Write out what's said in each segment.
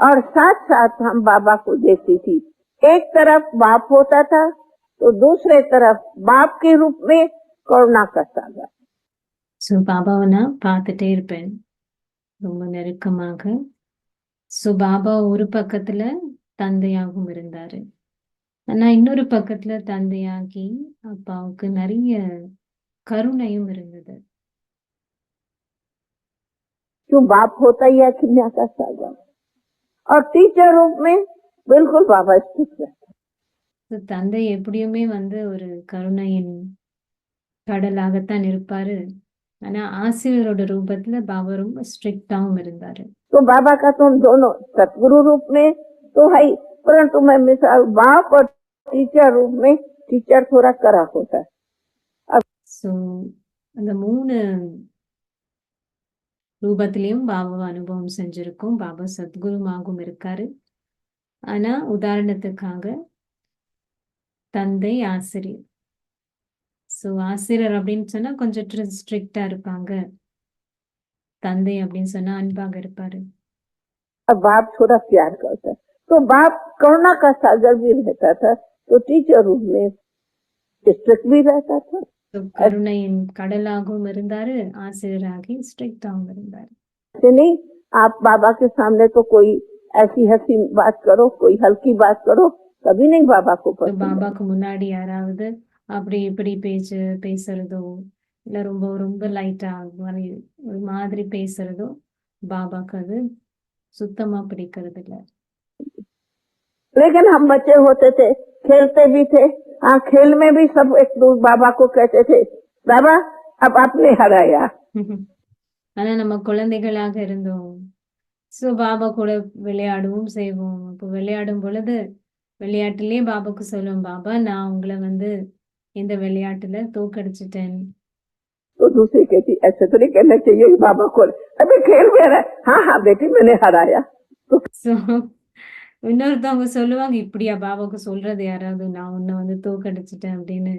और साथ साथ हम बाबा को देखती थी। एक तरफ बाप होता था तो दूसरे तरफ बाप के रूप में करुणा का सागर। ஸோ பாபாவை நான் பார்த்துட்டே இருப்பேன் ரொம்ப நெருக்கமாக. ஸோ பாபா ஒரு பக்கத்துல தந்தையாகவும் இருந்தாரு, ஆனா இன்னொரு பக்கத்துல தந்தையாகி அப்பாவுக்கு நிறைய கருணையும் இருந்தது. क्यों बाप होता ही है क्षमा का सागर, और टीचर रूप में बिल्कुल बाबा स्थित रहते। ஸோ தந்தை எப்படியுமே ஒரு கருணையின் கடலாகத்தான் இருப்பாரு, ஆனா ஆசிரியரோட ரூபத்துல பாபா ரொம்ப ஸ்ட்ரிக்டாவும் இருந்தாரு. तो बाबा का तुम दोनों सतगुरु रूप में तो है ही, परंतु मैं मिसाल बाप और टीचर रूप में टीचर थोड़ा कड़ा होता है। ஸோ அந்த 3 ரூபத்திலையும் பாபாவை அனுபவம் செஞ்சிருக்கோம். பாபா சத்குருமாகவும் இருக்காரு. ஆனா உதாரணத்துக்காக தந்தை ஆசிரியர். ஸோ ஆசிரியர் அப்படின்னு சொன்னா கொஞ்சம் ஸ்ட்ரிக்டா இருப்பாங்க, தந்தை அப்படின்னு சொன்னா அன்பாக இருப்பாரு. और बाप थोड़ा प्यार करता है, तो बाप करुणा का सागर भी रहता था, तो टीचर रूप में स्ट्रिक्ट भी रहता था। கருணையின் கடலாகவும் இருந்தாரு, ஆசிரியராகி ஸ்ட்ரிக்டாகவும் இருந்தாரு. नहीं, आप बाबा के सामने तो कोई ऐसी हंसी बात करो, कोई हल्की बात करो, कभी नहीं बाबा को पसंद। பாபாக்கு முன்னாடி யாராவது அப்படி இப்படி பேசுறதோ இல்ல ரொம்ப ரொம்ப லைட்டா ஒரு மாதிரி பேசுறதோ பாபாக்கு அது சுத்தமா பிடிக்கிறது இல்ல. लेकिन हम बच्चे होते थे, खेलते भी थे। हाँ, खेल में भी सब एक दूसरे बाबा को कहते थे, बाबा अब आपने हराया। ஆனா நம்ம குழந்தைகளாக இருந்தோம். ஸோ பாபா கூட விளையாடவும் செய்வோம். இப்போ விளையாடும் பொழுது விளையாட்டுலயே பாபாக்கு சொல்லுவோம், பாபா நான் உங்களை இந்த விளையாட்டுல தோக்கடிச்சிட்டேன். तो दूसरी कहती ऐसे तो नहीं कहना चाहिए बाबा को, अभी खेल में रहा। हाँ हाँ बेटी मैंने हराया। ஸோ இன்னொருத்தவங்க சொல்லுவாங்க, இப்படியா பாபாக்கு சொல்றது யாராவது, நான் உன்னை தோக்கடிச்சிட்டேன் அப்படின்னு.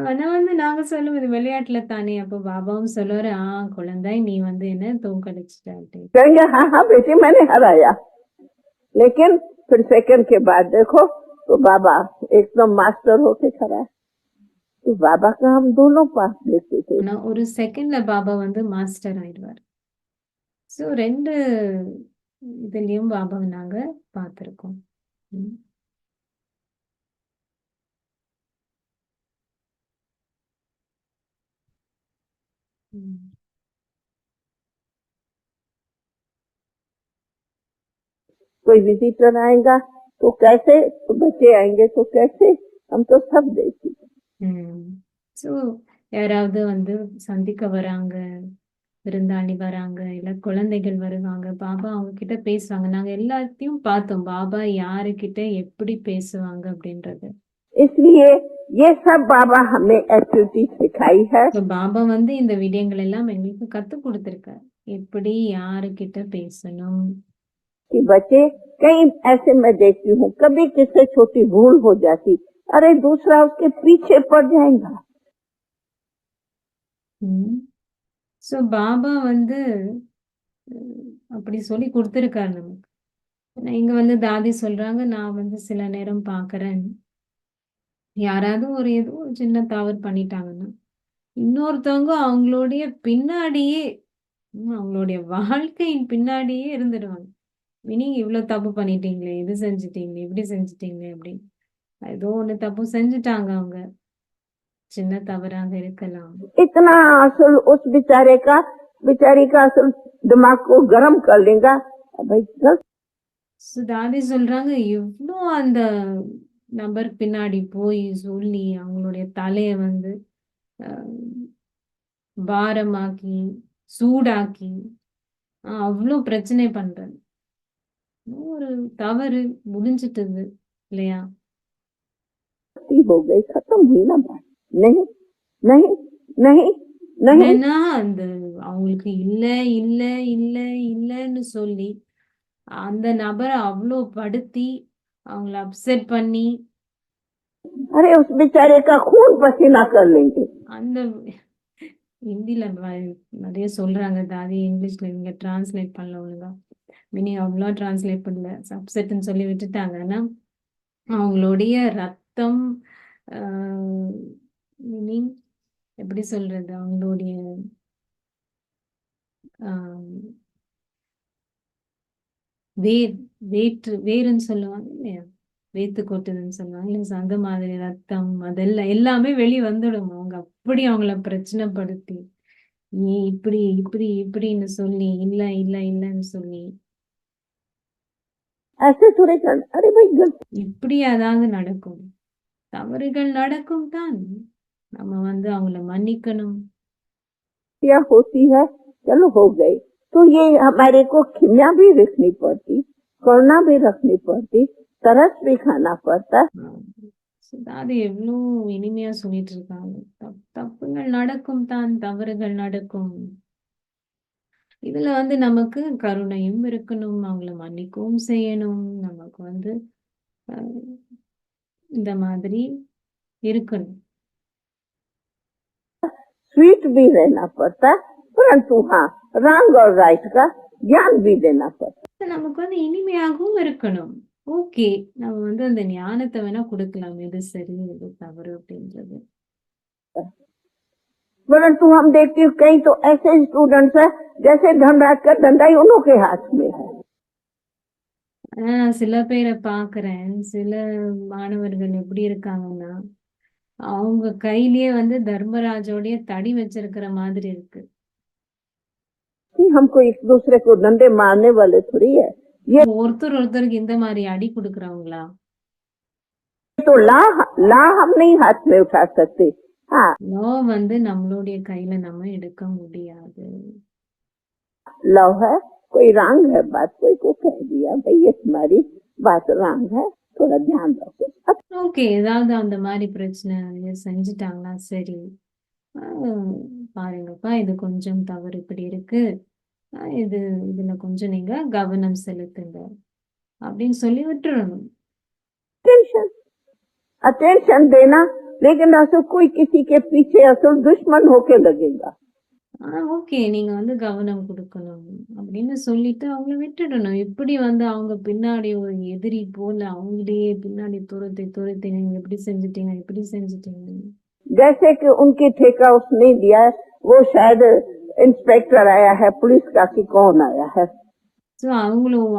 ஆனா நாங்க சொல்லுவோம் இது விளையாட்டுல தானே. அப்போ பாபாவும் சொல்லுவாரு, குழந்தை நீ என்ன தோக்கடிச்சிட்ட அப்படின்னு. कहेंगे हाँ हाँ बेटी मैंने हराया, लेकिन फिर सेकंड के बाद देखो तो बाबा एकदम मास्टर होके खड़ा है। तो बाबा का हम दोनों पास देखते थे। ஒரு செகண்ட்ல பாபா மாஸ்டர் ஆயிடுவார். ஸோ 2 இதுலயும் பாபாவை நாங்க பார்த்திருக்கோம். कोई विजिटर आएगा तो कैसे, तो बच्चे आएंगे तो कैसे, हम तो सब देखते। ஸோ யாராவது சந்திக்க வராங்க, விருந்தாளி வராங்க, இல்ல குழந்தைகள் வருவாங்க, பாபா அவங்க கிட்ட பேசுவாங்க. நாங்க எல்லாத்தையும் பார்த்தோம், பாபா யாருக்கிட்ட எப்படி பேசுவாங்க அப்படின்றது. इसलिए ये सब बाबा हमें एक्टिविटी सिखाई है। பாபா இந்த விடயங்கள் எல்லாம் எங்களுக்கு கத்து கொடுத்திருக்காரு, எப்படி யாருக்கிட்ட பேசணும். कि बच्चे कहीं ऐसे मैं देखती हूँ, कभी किससे छोटी भूल हो जाती, अरे दूसरा उसके पीछे पड़ जाएगा। ஸோ பாபா அப்படி சொல்லி கொடுத்திருக்காரு நமக்கு. இங்க தாதி சொல்றாங்க, நான் சில நேரம் பாக்குறேன், யாராவது ஏதோ ஒரு சின்ன தவறு பண்ணிட்டாங்கன்னா இன்னொருத்தவங்க அவங்களுடைய பின்னாடியே, அவங்களுடைய வாழ்க்கையின் பின்னாடியே இருந்துடுவாங்க. மீனிங் இவ்வளவு தப்பு பண்ணிட்டீங்களே, இது செஞ்சுட்டீங்களே, இப்படி செஞ்சுட்டீங்களே அப்படின்னு. ஏதோ ஒண்ணு தப்பு செஞ்சுட்டாங்க, அவங்க சின்ன தவறாக இருக்கலாம். इतना असल उस बेचारी का असल दिमाग को गर्म कर लेगा भाई। தாதி சொல்றாங்க, இவ்வளோ அந்த நபர் பின்னாடி போய் சொல்லி அவங்களுடைய தலைய பாரமாக்கி சூடாக்கி அவ்வளோ பிரச்சனை பண்றது. ஒரு தவறு முடிஞ்சிட்டது இல்லையா? हो गई, खत्म हुई ना बात। नहीं नहीं नहीं नहीं, ஏன்னா அவங்களுக்கு இல்ல இல்ல இல்ல இல்லன்னு சொல்லி அந்த நபரை அவ்வளோ படுத்தி அவங்கள அப்செட் பண்ணி, अरे उस बेचारे का खून पसीना कर लेंगे। அந்த ஹிந்தில நிறைய சொல்றாங்க, தாதி இங்கிலீஷ்ல இங்க டிரான்ஸ்லேட் பண்ணல ஒழுங்கா. மீனிங் அவ்வளோ டிரான்ஸ்லேட் பண்ணல, சப்செட்னு சொல்லி விட்டுட்டாங்க. ஆனா அவங்களுடைய ரத்தம் மீனிங் எப்படி சொல்றது, அவங்களுடைய ஆஹ், வேர் வேருன்னு சொல்லுவாங்க இல்லையா, வேத்து கொட்டுதுன்னு சொல்லுவாங்க இல்லையா, அந்த மாதிரி ரத்தம் அதெல்லாம் எல்லாமே வெளியே வந்துடும். அவங்க அப்படி அவங்கள பிரச்சனைப்படுத்தி நீ இப்படி இப்படி இப்படின்னு சொல்லி இல்ல இல்ல இல்லன்னு சொல்லி ऐसे थोड़े कर, अरे भाई गलतियां இப்படி அதாவது நடக்கும், தவறுகள் நடக்கும் தான். நம்ம வந்து அவங்கள மன்னிக்கணும். होती है, चलो हो गई, तो ये हमारे को खिमिया भी रखनी पड़ती, करुणा भी रखनी पड़ती, तरस भी खाना पड़ता। அது எவ்வளோ இனிமையா சொல்லிட்டு இருக்காங்க. தப்புகள் நடக்கும் தான், தவறுகள் நடக்கும். இதுல வந்து நமக்கு கருணையும் இருக்கணும், அவங்கள மன்னிக்கவும் செய்யணும். நமக்கு வந்து அஹ், இந்த மாதிரி இருக்கணும். स्वीट भी रहना पड़ता, परंतु हाँ रंग और राइट का ज्ञान भी देना पड़ता। நமக்கு வந்து இனிமையாகவும் இருக்கணும். ஓகே, நம்ம வந்து அந்த ஞானத்தை வேணா கொடுக்கலாம், எது சரி எது தவறு அப்படின்றது. परंतु हम देखते हैं कई तो ऐसे स्टूडेंट्स है जैसे धनराज का धंधा ही उन्हों के हाथ में है। சில பேரை பாக்குறேன், சில மாணவர்கள் எப்படி இருக்காங்கன்னா அவங்க கையிலேயே வந்து தர்மராஜோடைய தடி வச்சிருக்கிற மாதிரி இருக்கு. कि हमको एक दूसरे को डंडे मारने वाले थोड़ी है, ये ஒருத்தர் ஒருத்தருக்கு இந்த மாதிரி அடி கொடுக்கறவங்களா? तो ला हम नहीं हाथ में उठा सकते। हाँ லோ வந்து நம்மளுடைய கையில நம்ம எடுக்க முடியாது. लव है, कोई रंग है, बात कोई को कह दिया भाई ये तुम्हारी बात रंग है, थोड़ा ध्यान रखो। ஓகே, ஏதாவது அந்த மாதிரி பிரச்சனை செஞ்சுட்டாங்களா, சரி பாருங்கப்பா இது கொஞ்சம் தவறு இப்படி இருக்கு, இதுல கொஞ்சம் நீங்க கவனம் செலுத்துங்க அப்படின்னு சொல்லி விட்டுறணும். अटेंशन अटेंशन देना, लेकिन असो कोई किसी के पीछे असल दुश्मन होके लगेगा। ஓகே, நீங்க வந்து கவனம் கொடுக்கணும் அப்படின்னு சொல்லிட்டு அவங்கள விட்டுடணும். இப்படி வந்து அவங்க பின்னாடி ஒரு எதிரி போல அவங்களையே பின்னாடி துரத்தி நீங்க எப்படி செஞ்சுட்டீங்க இப்படி செஞ்சுட்டீங்க. जैसे कि उनकी ठेका उसने दिया है, वो शायद इंस्पेक्टर आया है पुलिस का कि कौन आया है। ஸோ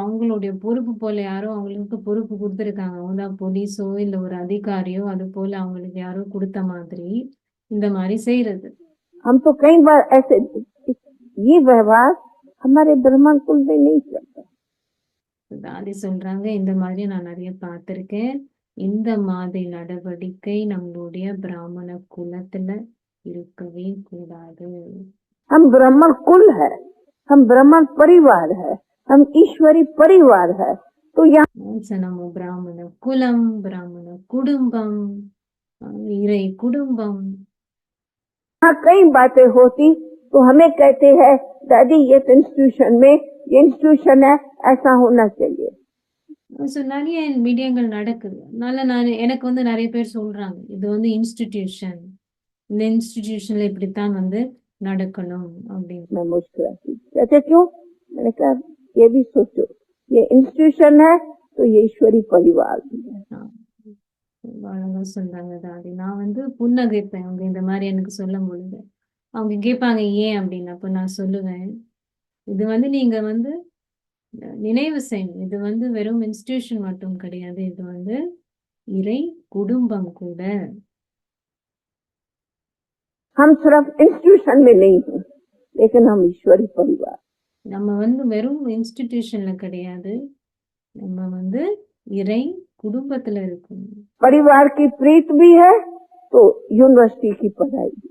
அவங்களுடைய பொறுப்பு போல யாரோ அவங்களுக்கு பொறுப்பு கொடுத்துருக்காங்க, அவங்க போலீஸோ இல்ல ஒரு அதிகாரியோ அது போல அவங்களுக்கு யாரோ கொடுத்த மாதிரி இந்த மாதிரி செய்யறது. हम तो कई बार ऐसे, ये व्यवहार हमारे ब्राह्मण कुल में नहीं चलता। தாதி சொல்றாங்க, இந்த மாதிரி நான் நிறைய பார்த்திருக்கேன், இந்த மாதிரி நடவடிக்கை நம்மளுடைய பிராமண குலத்துல இருக்கவே கூடாது. हम ब्राह्मण कुल है, हम ब्राह्मण परिवार है, हम ईश्वरी परिवार है, तो यहाँ நம்ம பிராமண குலம், பிராமண குடும்பம், இறை குடும்பம். कई बातें होती तो हमें कहते हैं दादी ये इंस्टीट्यूशन में, ये इंस्टीट्यूशन है, ऐसा होना चाहिए। ஸோ நிறைய மீடியங்கள் நடக்குது, அதனால எனக்கு வந்து நிறைய பேர் சொல்றாங்க இது வந்து இன்ஸ்டிடியூஷன், இந்த இன்ஸ்டிடியூஷன்ல இப்படித்தான் வந்து நடக்கணும் அப்படின்னு. मैं मुस्कुराती कहते क्यों, मैंने कहा ये भी सोचो, ये इंस्टीट्यूशन है तो ये ईश्वरी परिवार भी है। அழகா சொல்றாங்க தாதி. நான் வந்து புன்னகைப்பேன் அவங்க இந்த மாதிரி எனக்கு சொல்லும் பொழுது. அவங்க கேட்பாங்க ஏன் அப்படின்னு, அப்ப நான் சொல்லுவேன் இது வந்து நீங்க வந்து நினைவு செய்யணும், இது வந்து வெறும் இன்ஸ்டிடியூஷன் மட்டும் கிடையாது, இது வந்து இறை குடும்பம் கூட. हम सिर्फ इंस्टीट्यूशन में नहीं हैं, लेकिन हम ईश्वरी परिवार। நம்ம வந்து வெறும் இன்ஸ்டிடியூஷன்ல கிடையாது, நம்ம வந்து இறை குடும்பத்துல இருக்கணும். परिवार की प्रीत भी है तो यूनिवर्सिटी की पढ़ाई भी।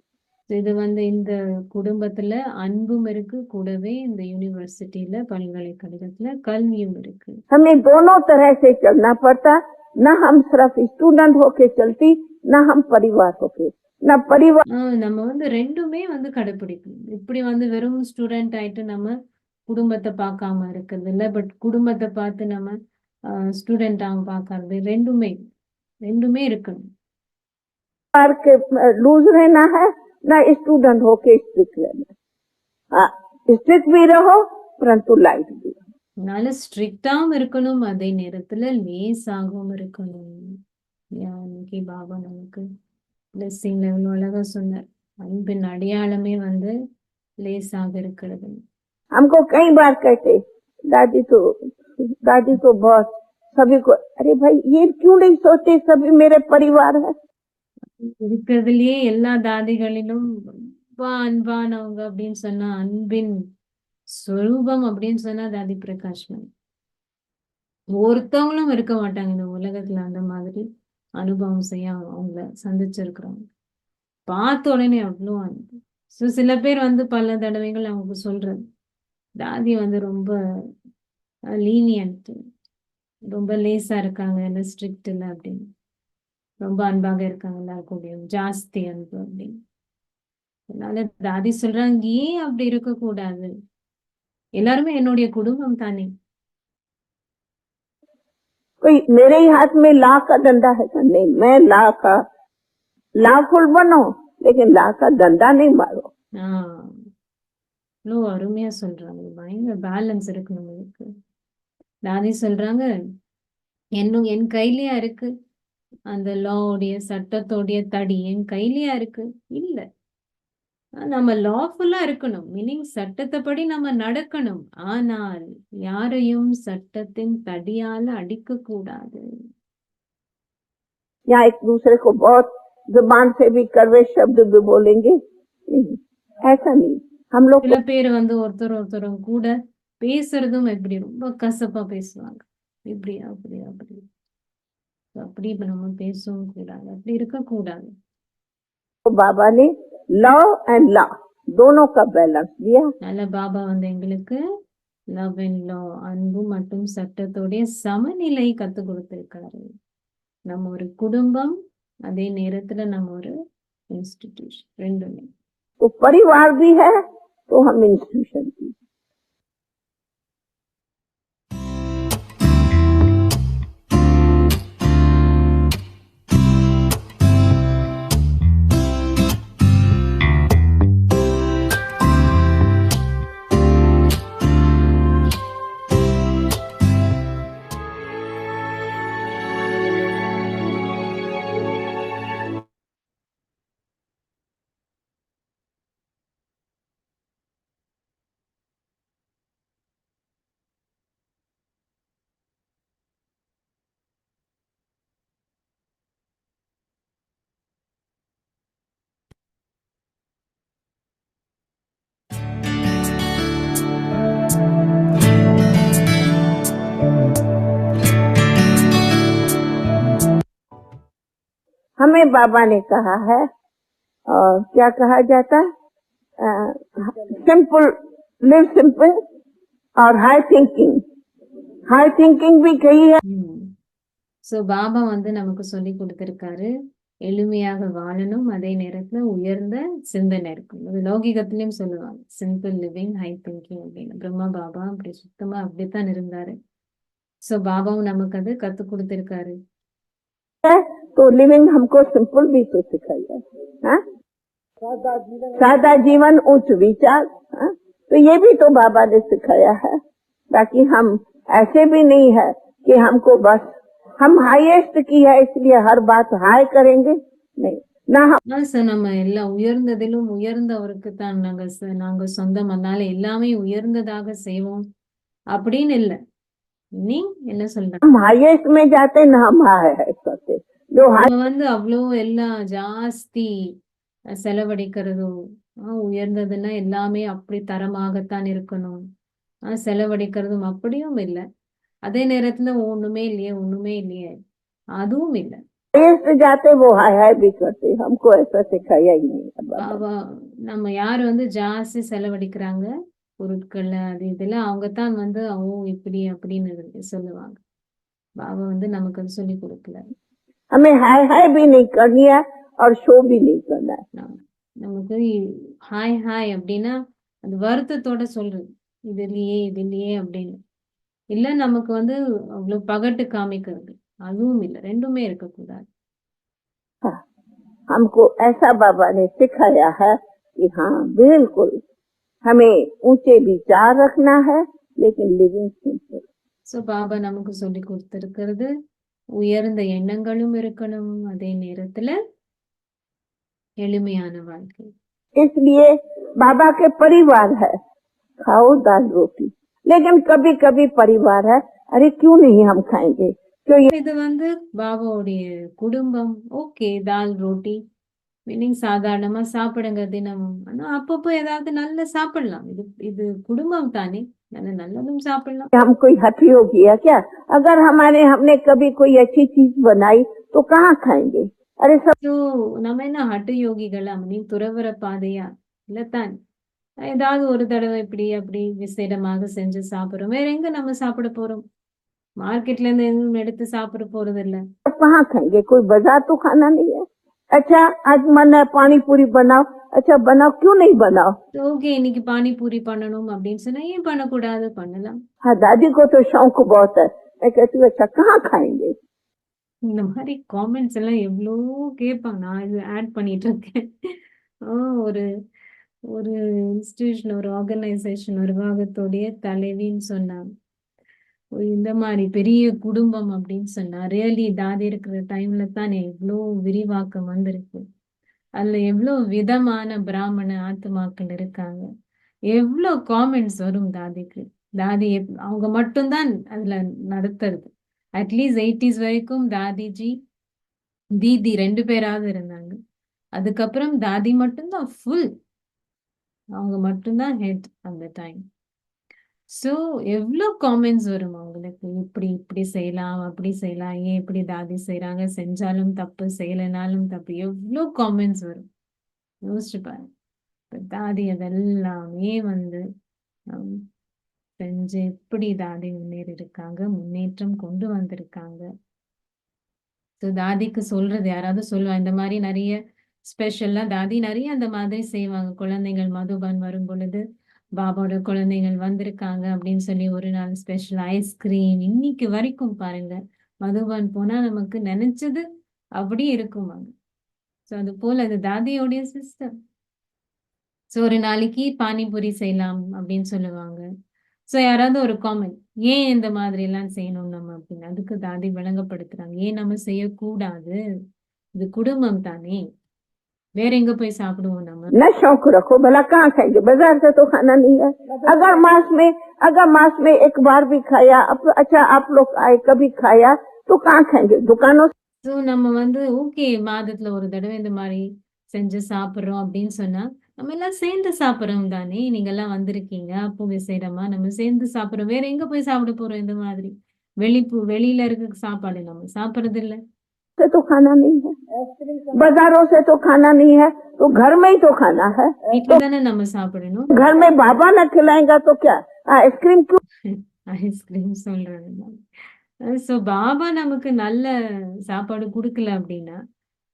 இது வந்து இந்த குடும்பத்துல அன்பும் இருக்கு, கூடவே இந்த யூனிவர்சிட்டியில பல்கலைக்கழகத்துல கல்வியும் இருக்கு. हमें दोनों तरह से चलना पड़ता, न हम सिर्फ स्टूडेंट होके चलती, न हम परिवार होके, न परिवार। நம்ம வந்து ரெண்டுமே வந்து கடைபிடிக்கணும். இப்படி வந்து வெறும் ஸ்டூடெண்ட் ஆயிட்டு நம்ம குடும்பத்தை பார்க்காம இருக்கிறது இல்ல, பட் குடும்பத்தை பார்த்து நம்ம ஸ்டூடெண்டாக பார்க்கறது, ரெண்டுமே இருக்கணும். लूज रहना है ना स्टूडेंट होके स्ट्रिक्ट रहना। हाँ स्ट्रिक्ट भी रहो परंतु लाइट भी रहो। அதனால ஸ்ட்ரிக்டாவும் இருக்கணும், அதே நேரத்துல லேசாகவும் இருக்கணும். இன்னைக்கு பாபா நமக்கு பிளெஸிங் லெவல் அழகா சொன்னார். அன்பின் அடையாளமே வந்து லேசாக இருக்கிறது. हमको कई बार कहते दादी तो बहुत सभी को, अरे भाई ये क्यों नहीं सोचते सभी मेरे परिवार है। இருக்கிறதுலயே எல்லா தாதிகளிலும் ரொம்ப அன்பானவங்க அப்படின்னு சொன்னா, அன்பின் ஸ்வரூபம் அப்படின்னு சொன்னா தாதி பிரகாஷ் மேம். ஒருத்தவங்களும் இருக்க மாட்டாங்க இந்த உலகத்துல அந்த மாதிரி அனுபவம் செய்ய அவங்கள சந்திச்சிருக்கிறவங்க. பார்த்த உடனே அவ்வளோ அன்பு. சில பேர் வந்து பல தடவைகள் அவங்க சொல்றது, தாதி வந்து ரொம்ப லீனியன்ட், ரொம்ப லேசா இருக்காங்க, இல்லை ஸ்ட்ரிக்ட் இல்லை அப்படின்னு, ரொம்ப அன்பாக இருக்காங்க எல்லாருக்கும், ஜாஸ்தி அன்பு அப்படின்னு. அதனால தாதி சொல்றாங்க, ஏன் அப்படி இருக்கக்கூடாது, எல்லாருமே என்னுடைய குடும்பம் தானே. कोई मेरे ही हाथ में ला का धंधा है क्या? नहीं, मैं लाफुल बनो लेकिन ला का धंधा नहीं मारो। இவ்வளோ அருமையா சொல்றாங்க. பயங்கர பேலன்ஸ் இருக்கு நம்மளுக்கு. தாதி சொல்றாங்க, என் கையிலயா இருக்கு அந்த லாவுடைய சட்டத்தோடைய தடி, என் கையிலயா இருக்கு? இல்ல, நம்ம லாஃபுல்லா இருக்கணும், மீனிங் சட்டத்தைப்படி நம்ம நடக்கணும். ஆனால் யாரையும் சட்டத்தின் தடியால அடிக்க கூடாது. यहाँ एक दूसरे को बहुत जुबान से भी कड़वे शब्द भी बोलेंगे, नहीं, ऐसा नहीं। हम लोग சில பேர் வந்து ஒருத்தரும் கூட பேசுறதும் எப்படி ரொம்ப கசப்பா பேசுவாங்க, இப்படி அப்படி அப்படி அப்படி இப்ப நம்ம பேசவும் கூடாது, அப்படி இருக்க கூடாது. बाबा ने लव एंड लॉ दोनों का बैलेंस दिया। நல்ல பாபா வந்து எங்களுக்கு லவ் அண்ட் லா, அன்பு மற்றும் சட்டத்தோடைய சமநிலை கத்து கொடுத்திருக்காரு. நம்ம ஒரு குடும்பம், அதே நேரத்துல நம்ம ஒரு இன்ஸ்டிடியூஷன், ரெண்டுமே. तो परिवार भी है तो हम इंस्टीट्यूशन भी। हमें बाबा ने कहा है, और क्या कहा जाता है, सिंपल, लिव सिंपल और हाई थिंकिंग भी कही है। சோ பாபா வந்து நமக்கு சொல்லி கொடுத்திருக்காரு, எளிமையாக வாழணும், அதே நேரத்துல உயர்ந்த சிந்தனை இருக்கும். அது லௌகிகத்திலயும் சொல்லுவாங்க, சிம்பிள் லிவிங் ஹை திங்கிங் அப்படின்னு. பிரம்மா பாபா அப்படி சுத்தமா அப்படித்தான் இருந்தாரு. சோ பாபாவும் நமக்கு அது கத்து கொடுத்திருக்காரு. तो लिविंग हमको सिंपल भी तो सिखाया है, सादा जीवन उच्च विचार, तो ये भी तो बाबा ने सिखाया है। ताकि हम ऐसे भी नहीं है कि हमको बस हम हाईएस्ट की है इसलिए हर बात हाई करेंगे, नहीं ना। நம்ம எல்லாம் உயர்ந்ததிலும் உயர்ந்தவருக்கு தான் நாங்க சொந்தம், அதனால எல்லாமே உயர்ந்ததாக செய்வோம் அப்படின்னு இல்லை. நீ என்ன சொல்ற? हम हाईएस्ट में जाते ना, हम हाई करते। நம்ம வந்து அவ்வளோ எல்லாம் ஜாஸ்தி செலவழிக்கிறதும், உயர்ந்ததுன்னா எல்லாமே அப்படி தரமாகத்தான் இருக்கணும், செலவழிக்கிறதும் அப்படியும் இல்லை. அதே நேரத்துல ஒண்ணுமே இல்லையே அதுவும் இல்லை. जाते वो हाई भी करते, हमको ऐसा सिखाया ही नहीं। நம்ம யாரு வந்து ஜாஸ்தி செலவழிக்கிறாங்க பொருட்கள்ல அது இதுல, அவங்கத்தான் வந்து இப்படி அப்படின்னு சொல்லுவாங்க. பாபா வந்து நமக்கு அது சொல்லி கொடுக்கல. हमें हाई भी नहीं करनी है और शो भी नहीं करना है। நமக்கு ஹாய் அப்படின்னா அது வருத்தத்தோட சொல்றது, இது இல்லையே அப்படின்னு இல்ல. நமக்கு வந்து அவ்வளவு பகட்டு காமிக்கிறது அதுவும் இல்லை, ரெண்டுமே இருக்கக்கூடாது. हमको ऐसा बाबा ने सिखाया है कि हाँ बिल्कुल हमें ऊंचे विचार रखना है लेकिन लिविंग सिंपल। ஸோ பாபா நமக்கு சொல்லி கொடுத்திருக்கிறது உயர்ந்த எண்ணங்களும் இருக்கணும், அதே நேரத்துல எளிமையான வாழ்க்கை. इसलिए बाबा के परिवार है, खाओ दाल रोटी, लेकिन कभी कभी परिवार है, अरे क्यों नहीं हम खाएंगे, क्यों ये இது வந்து பாபாவுடைய குடும்பம். ஓகே, தால் ரோட்டி மீனிங் சாதாரணமா சாப்பிடுங்க தினமும். ஆனா அப்பப்போ ஏதாவது நல்ல சாப்பிடலாம். இது இது குடும்பம் தானே, நல்லதும் சாப்பிடலாம். हम कोई हठी हो गया क्या? अगर हमने कभी कोई अच्छी चीज बनाई तो कहाँ खाएंगे? अरे सब ஸோ நம்ம என்ன ஹட்டு யோகிகளா, நீ துறவற பாதையா? இல்லத்தான். ஏதாவது ஒரு தடவை இப்படி அப்படி விசேடமாக செஞ்சு சாப்பிடுறோம். வேற எங்க நம்ம சாப்பிட போறோம்? மார்க்கெட்ல இருந்து எதுவும் எடுத்து சாப்பிட போறது இல்ல. कहाँ खाएंगे? कोई बाजार तो खाना नहीं है। अच्छा आज मन है पानी पूरी बनाओ, अच्छा बनाओ, क्यों नहीं बनाओ? ஓகே, இன்னைக்கு பானிபூரி பண்ணணும் அப்படின்னு சொன்னா ஏன் பண்ணக்கூடாது? பண்ணலாம். हाँ दादी को तो शौक बहुत है। मैं कहती हूँ अच्छा कहाँ खाएंगे? இந்த மாதிரி காமெண்ட்ஸ் எல்லாம் எவ்வளோ கேட்பாங்க. நான் இது ஆட் பண்ணிட்டு இருக்கேன். ஒரு ஒரு இன்ஸ்டிடியூஷன், ஒரு ஆர்கனைசேஷன் நிர்வாகத்துடைய தலைவின்னு சொன்னாங்க. இந்த மாதிரி பெரிய குடும்பம் அப்படின்னு சொன்னா ரியலி தாதி இருக்கிற டைம்ல தானே இவ்வளோ விரிவாக்கம் வந்திருக்கு. அதுல எவ்வளோ விதமான பிராமண ஆத்மாக்கள் இருக்காங்க. எவ்வளோ காமெண்ட்ஸ் வரும் தாதிக்கு. தாதி அவங்க மட்டும்தான் அதுல நடத்துறது. அட்லீஸ்ட் 80s வரைக்கும் தாதிஜி தீதி 2 பேராவது இருந்தாங்க. அதுக்கப்புறம் தாதி மட்டும்தான் ஃபுல், அவங்க மட்டும்தான் ஹெட் அந்த டைம். ஸோ எவ்வளோ காமெண்ட்ஸ் வரும் அவங்களுக்கு. இப்படி இப்படி செய்யலாம், அப்படி செய்யலாம், ஏன் இப்படி தாதி செய்யறாங்க, செஞ்சாலும் தப்பு செய்யலைனாலும் தப்பு, எவ்வளோ காமெண்ட்ஸ் வரும். யோசிச்சு பாருங்க. இப்ப தாதி அதெல்லாமே வந்து செஞ்சு எப்படி தாதி முன்னேறி இருக்காங்க, முன்னேற்றம் கொண்டு வந்திருக்காங்க. ஸோ தாதிக்கு சொல்றது யாராவது சொல்லுவா, இந்த மாதிரி நிறைய ஸ்பெஷல்லா தாதி நிறைய அந்த மாதிரி செய்வாங்க. குழந்தைகள் மதுபன் வரும் பொழுது பாபாவோட குழந்தைகள் வந்திருக்காங்க அப்படின்னு சொல்லி ஒரு நாள் ஸ்பெஷல் ஐஸ்கிரீம். இன்னைக்கு வரைக்கும் பாருங்க, மதுபன் போனா நமக்கு நினைச்சது அப்படி இருக்கும் அங்க. ஸோ அது போல அது தாதியோடைய சிஸ்டம். ஸோ ஒரு நாளைக்கு பானிபூரி செய்யலாம் அப்படின்னு சொல்லுவாங்க. ஸோ யாராவது ஒரு காமெண்ட், ஏன் இந்த மாதிரி எல்லாம் செய்யணும் நம்ம அப்படின்னு, அதுக்கு தாதி விளங்கப்படுத்துறாங்க. ஏன் நம்ம செய்யக்கூடாது, இது குடும்பம் தானே, வேற எங்க போய் சாப்பிடுவோம் நம்ம? न शौक रखो, भला कहाँ खाएंगे? बाजार से तो खाना नहीं है। अगर मास में एक बार भी खाया, अच्छा आप लोग आए कभी खाया तो कहाँ खाएंगे? दुकानों से। ஸோ நம்ம வந்து ஓகே மாதத்துல ஒரு தடவை இந்த மாதிரி செஞ்சு சாப்பிடுறோம் அப்படின்னு சொன்னா நம்ம எல்லாம் சேர்ந்து சாப்பிடுறோம் தானே. நீங்க எல்லாம் வந்திருக்கீங்க, அப்போ விசேடமா நம்ம சேர்ந்து சாப்பிடுறோம். வேற எங்க போய் சாப்பிட போறோம்? இந்த மாதிரி வெளியில இருக்க சாப்பாடு நம்ம சாப்பிடுறது இல்ல. से तो खाना नहीं है, बाजारों से तो खाना नहीं है, तो घर में ही तो खाना है। வீட்டுல தானே நம்ம சாப்பிடணும். घर में बाबा न खिलाएगा तो क्या आइसक्रीम क्यों? ஐஸ்கிரீம் சொல்றாங்க. ஸோ பாபா நமக்கு நல்ல சாப்பாடு கொடுக்கல அப்படின்னா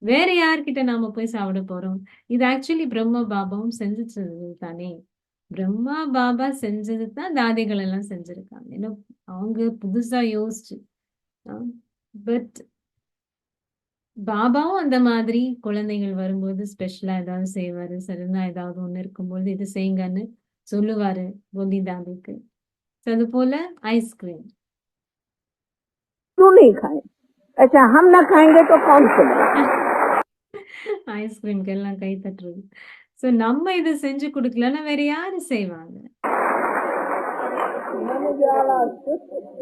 வேற யார்கிட்ட நாம போய் சாப்பிட போறோம்? இது ஆக்சுவலி பிரம்ம பாபாவும் செஞ்சது தானே. பிரம்மா பாபா செஞ்சது தான் தாதிகள் எல்லாம் செஞ்சிருக்காங்க. ஏன்னா அவங்க புதுசா யோசிச்சு. பட் பாபாவும் அந்த மாதிரி குழந்தைகள் வரும்போது ஸ்பெஷலா ஏதாவது செய்வாரு. சடனா ஏதாவது ஒண்ணு இருக்கும்போது இது செய்யுங்கன்னு சொல்லுவாரு போதி தாதிக்கு. அது போல ஐஸ்கிரீம் क्यों नहीं खाए? अच्छा हम न खाएंगे तो कौन खाएगा? ஐஸ்கிரீம்க்கு எல்லாம் கை தட்டுறது. ஸோ நம்ம இதை செஞ்சு கொடுக்கலன்னா வேற யாரு செய்வாங்க?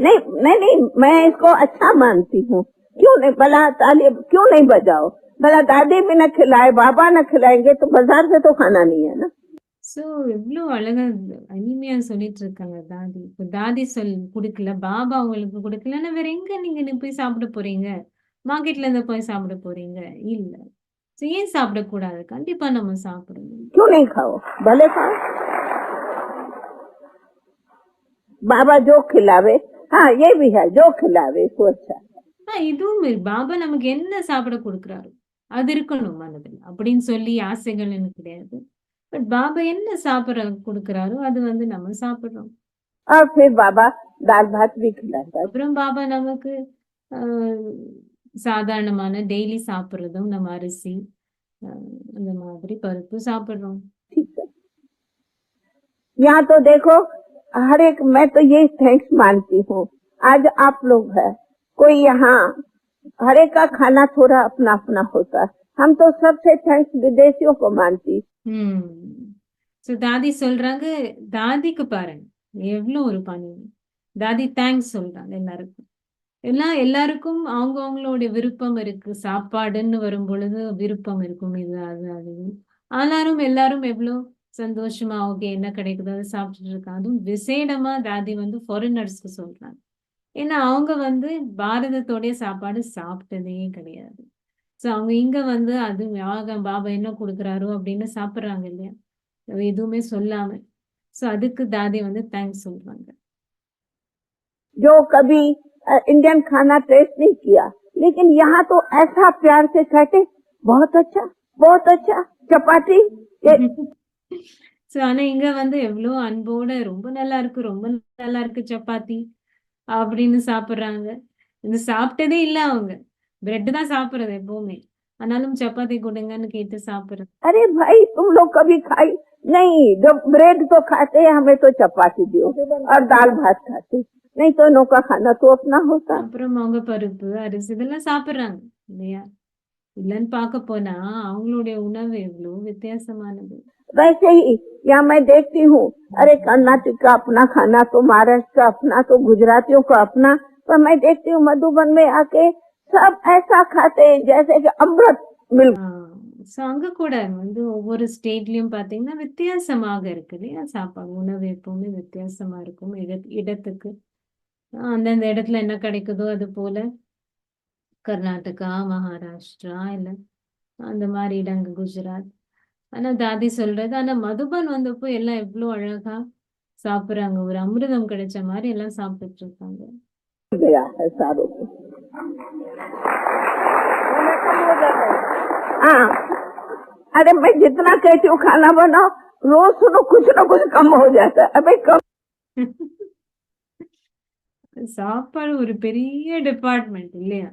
नहीं नहीं, मैं इसको अच्छा मानती हूँ। क्यों नहीं, भला ताली क्यों नहीं बजाओ? भला दादी भी न खिलाए, बाबा न खिलाएंगे तो बाजार से तो खाना नहीं है ना। ஸோ எவ்வளோ அழகா இனிமையா சொல்லிட்டு இருக்காங்க தாதி. இப்போ தாதி கொடுக்கல, பாபா உங்களுக்கு கொடுக்கலன்னா வேற எங்க நீங்க போய் சாப்பிட போறீங்க? மார்க்கெட்ல இருந்து போய் சாப்பிட போறீங்க? இல்ல. ஸோ ஏன் சாப்பிடக்கூடாது? கண்டிப்பா நம்ம சாப்பிடணும். क्यों नहीं खाओ? भले खाओ, बाबा जो खिलावे। हाँ ये भी है, जो खिलावे तो अच्छा। இதுவும் பாபா நமக்கு என்ன சாப்பிட கொடுக்குறாரு அது இருக்கணும் மனதில் அப்படின்னு சொல்லி ஆசைகள் எனக்கு கிடையாது. பட் பாபா என்ன சாப்பிட கொடுக்குறாரோ அது வந்து நம்ம சாப்பிடுறோம். और फिर बाबा दाल भात भी खिलाता है। அப்புறம் பாபா நமக்கு சாதாரணமான டெய்லி சாப்பிடுறதும் நம்ம அரிசி அந்த மாதிரி பருப்பு சாப்பிடுறோம். ठीक है, यहाँ तो देखो हर एक, मैं तो ये थैंक्स मानती हूँ। आज आप लोग है, कोई यहाँ, हर एक का खाना थोड़ा अपना अपना होता है। हम तो सबसे थैंक्स विदेशियों को मानती। ஸோ தாதி சொல்றாங்க, தாதிக்கு பாருங்க எவ்வளோ ஒரு பணிவு. தாதி தேங்க்ஸ் சொல்றாங்க எல்லாருக்கும். எல்லாருக்கும் அவங்களுடைய விருப்பம் இருக்கு. சாப்பாடுன்னு வரும் பொழுது விருப்பம் இருக்கும். இது அது அது இது. ஆனாலும் எல்லாரும் எவ்வளோ சந்தோஷமா ஓகே என்ன கிடைக்குதோ அதை சாப்பிட்டுட்டு இருக்காங்க. அதுவும் விசேடமா தாதி வந்து ஃபாரினர்ஸ்க்கு சொல்றாங்க. ஏன்னா அவங்க வந்து பாரதத்தோடைய சாப்பாடு சாப்பிட்டதே கிடையாது. ஸோ அவங்க இங்க வந்து அது பாபா என்ன கொடுக்குறாரோ அப்படின்னு சாப்பிடுறாங்க இல்லையா? எதுவுமே சொல்லாம. ஸோ அதுக்கு தாதி வந்து தேங்க்ஸ் சொல்றாங்க. जो कभी इंडियन खाना टेस्ट नहीं किया, लेकिन यहाँ तो ऐसा प्यार से कहते, बहुत अच्छा चपाती। ஸோ ஆனா இங்க வந்து எவ்வளோ அன்போட ரொம்ப நல்லா இருக்கு சப்பாத்தி அப்படின்னு சாப்பிடுறாங்க. இது சாப்பிட்டதே இல்ல அவங்க. பிரெட் தான் சாப்பிடுறது எப்பவுமே. ஆனாலும் சப்பாத்தி கொடுங்கன்னு கேட்டு சாப்பிடுறது. अरे भाई तुम लोग कभी खाई नहीं? जब ब्रेड तो खाते, हमें तो चपाती दियो और दाल भात खाते, नहीं तो इनों का खाना तो अपना होता। அப்புறம் அவங்க பருப்பு அரிசி இதெல்லாம் சாப்பிடுறாங்க இல்லையா? இல்லன்னு பார்க்க போனா அவங்களுடைய உணவு எவ்வளவு வித்தியாசமானது. वैसे ही यहाँ मैं देखती हूँ, अरे कर्नाटक का अपना खाना, तो महाराष्ट्र का अपना, तो गुजरातियों का अपना, पर मैं देखती हूँ मधुबन में आके सब ऐसा खाते जैसे कि अमृत मिल। ஸோ அங்க கூட வந்து ஒவ்வொரு ஸ்டேட்லயும் பாத்தீங்கன்னா வித்தியாசமாக இருக்கு இல்லையா? சாப்பாடு உணவு எப்பவுமே வித்தியாசமா இருக்கும் இடத்துக்கு. அந்தந்த இடத்துல என்ன கிடைக்குதோ அது போல கர்நாடகா, மகாராஷ்டிரா இல்ல அந்த மாதிரி இடங்க குஜராத். ஆனா தாதி சொல்றது, ஆனா மதுபன் வந்தப்போ எல்லாம் எவ்வளவு அழகா சாப்பிடுறாங்க. ஒரு அமிர்தம் கிடைச்ச மாதிரி எல்லாம் சாப்பிட்டுட்டு இருக்காங்க. अरे मैं जितना कहती हूँ खाना बनाओ, रोज सुनो कुछ ना कुछ कम हो जाता है। अबे कम சாப்பாடு ஒரு பெரிய டிபார்ட்மெண்ட் இல்லையா?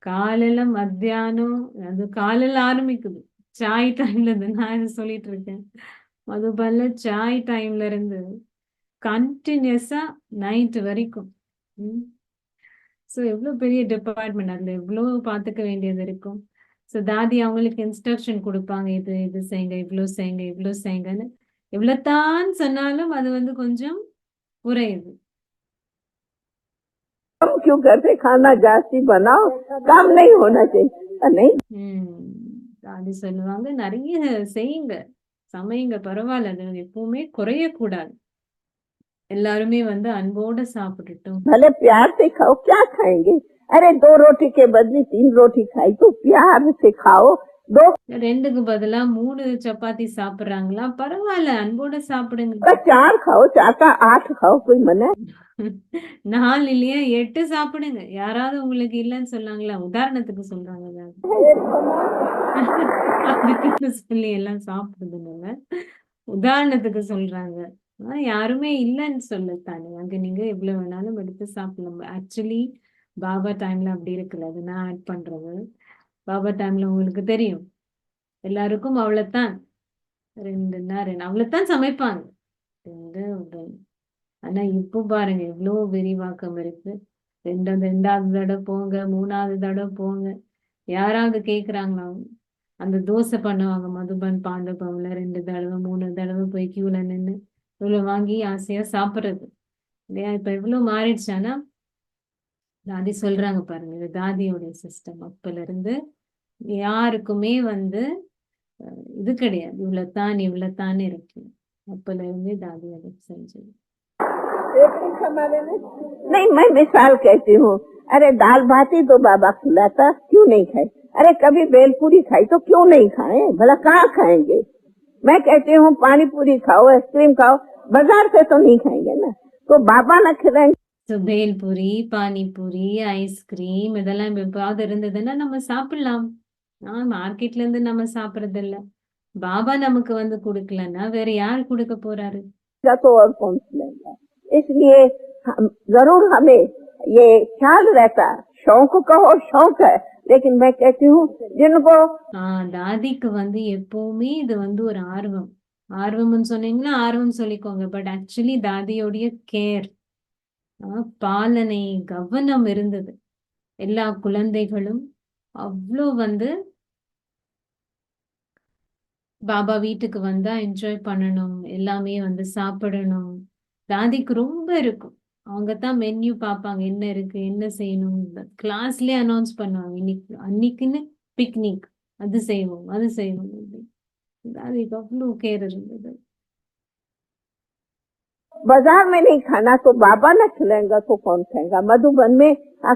காலையில மத்தியானம், அது காலையில ஆரம்பிக்குது சாய் டைம்ல இருந்து. நான் இது சொல்லிட்டு இருக்கேன், மதுபன்ல சாய் டைம்ல இருந்து கண்டினியூஸா நைட் வரைக்கும். ஸோ எவ்வளவு பெரிய டிபார்ட்மெண்ட், அதுல எவ்வளவு பார்த்துக்க வேண்டியது இருக்கும். ஸோ தாதி அவங்களுக்கு இன்ஸ்ட்ரக்ஷன் கொடுப்பாங்க, இது இது செய்யுங்க, இவ்வளோ செய்யுங்கன்னு. எவ்வளவுதான் சொன்னாலும் அது வந்து கொஞ்சம் குறையுது. क्यों करते, खाना जास्ती बनाओ, काम नहीं होना चाहिए नहीं। தாதி சொல்லுவாங்க, நிறைய செய்யுங்க, சமையுங்க, பரவாயில்ல, அது எப்பவுமே குறையக்கூடாது. எல்லாருமே வந்து அன்போட சாப்பிட்டுட்டோம். भले प्यार से खाओ, क्या खाएंगे? अरे 2 रोटी के बदले 3 रोटी खाई तो प्यार से खाओ। 2க்கு பதிலா 3 சப்பாத்தி சாப்பிடுறாங்களா? பரவாயில்ல, அன்போட சாப்பிடுங்க. 4 खाओ, 4 का 8 खाओ, कोई मना? 4 இல்லையா 8 சாப்பிடுங்க. யாராவது உங்களுக்கு இல்லைன்னு சொன்னாங்களா? உதாரணத்துக்கு சொல்றாங்க. அதுக்குன்னு சொல்லி எல்லாம் சாப்பிடுதுங்க, உதாரணத்துக்கு சொல்றாங்க. யாருமே இல்லைன்னு சொல்லத்தானே. அங்க நீங்க எவ்வளவு வேணாலும் எடுத்து சாப்பிடலாம். ஆக்சுவலி பாபா டைம்ல அப்படி இருக்குல்ல, அது நான் ஆட் பண்றது. பாபா டைம்ல உங்களுக்கு தெரியும், எல்லாருக்கும் அவ்வளவுதான், 2ன்னா 2 அவ்வளவுதான் சமைப்பாங்க. 2 ஆனா இப்போ பாருங்க எவ்வளவு விரிவாக்கம் இருக்கு. 2வது தடவை போங்க, 3வது தடவை போங்க, யாராவது கேக்குறாங்களா? அந்த தோசை பண்ணுவாங்க மதுபன் பாண்டபம்ல, 2 தடவை 3 தடவை போய் கியூல நின்று இவ்வளவு வாங்கி ஆசையா சாப்பிடுறது இல்லையா? இப்ப எவ்வளவு மாறிடுச்சானா, தாதி சொல்றாங்க பாருங்க, இது தாதியோடைய சிஸ்டம். அப்பல இருந்து யாருக்குமே வந்து இது கிடையாது, இவ்வளவுதான் இருக்கு. அப்பல இருந்தே தாதி அதை செஞ்சது. नहीं, मैं मिसाल कहती हूँ, अरे दाल भाती तो बाबा खिलाता, क्यों नहीं खाए? अरे कभी बेलपूरी खाई तो क्यों नहीं खाए? भला कहाँ खाएंगे? मैं कहती हूँ पानी पूरी खाओ, आइसक्रीम खाओ, बाजार से तो नहीं खाएंगे ना, तो बाबा न खिलाएंगे। பேல்பூரி, பானிபூரி, ஐஸ்கிரீம் இதெல்லாம் எப்பாவது இருந்ததுன்னா நம்ம சாப்பிடலாம். மார்க்கெட்ல இருந்து நம்ம சாப்பிடறது இல்ல. பாபா நமக்கு வந்து கொடுக்கலன்னா வேற யார் கொடுக்க போறாரு? तो और कौन खिलाएगा? इसलिए जरूर हमें ये ख्याल रहता, शौक कहो शौक है, लेकिन मैं कहती हूँ जिनको தாதிக்கு வந்து எப்பவுமே இது வந்து ஒரு ஆர்வம். ஆர்வம்னு சொன்னீங்கன்னா ஆர்வம் சொல்லிக்கோங்க. பட் ஆக்சுவலி தாதியோடைய கேர், பாலனை, கவனம் இருந்தது. எல்லா குழந்தைகளும் அவ்வளோ வந்து பாபா வீட்டுக்கு வந்தா என்ஜாய் பண்ணணும், எல்லாமே வந்து சாப்பிடணும். தாதிக்கு ரொம்ப இருக்கும். அவங்க தான் மென்யூ பார்ப்பாங்க, என்ன இருக்கு, என்ன செய்யணும். கிளாஸ்லயே அனௌன்ஸ் பண்ணுவாங்க, இன்னைக்கு அன்னைக்குன்னு பிக்னிக், அது செய்வோம், அது செய்வோம். தாதிக்கு அவ்வளோ கேர் இருந்தது. बाजार में नहीं खाना तो बाबा न खिलाएगा तो कौन खाएगा? मधुबन में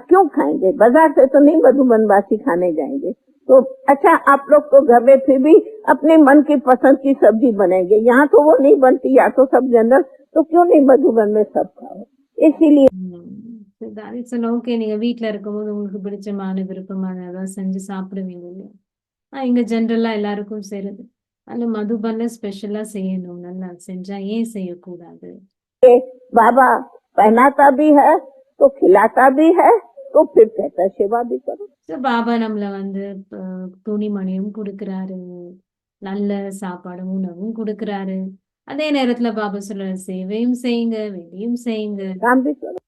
क्यों खाएंगे? बाजार से तो नहीं मधुबनवासी खाने जाएंगे। तो अच्छा, आप लोग तो घर में फिर भी अपने मन की पसंद की सब्जी बनेंगे, यहाँ तो वो नहीं बनती, या तो सब जनरल, तो क्यों नहीं मधुबन में सब खाओ? इसीलिए தாதி சொன்ன, ஓகே நீங்க வீட்டுல இருக்கும்போது உங்களுக்கு பிடிச்சமான விருப்பமான ஏதாவது செஞ்சு சாப்பிடுவீங்க இல்லையா? இங்க ஜென்ரலா எல்லாருக்கும் செய்யறது. அதுல மதுபன்ல ஸ்பெஷலா செய்யணும், நல்லா செஞ்சா ஏன் செய்யக்கூடாது? बाबा पहनाता भी है तो खिलाता भी है, तो फिर कहता है सेवा भी करो। பாபா நம்மள வந்து துணிமணியும் கொடுக்கறாரு, நல்ல சாப்பாடும் உணவும் கொடுக்கறாரு. அதே நேரத்துல பாபா சொல்ற சேவையும் செய்யுங்க, வெளியும் செய்யுங்க. काम भी करो।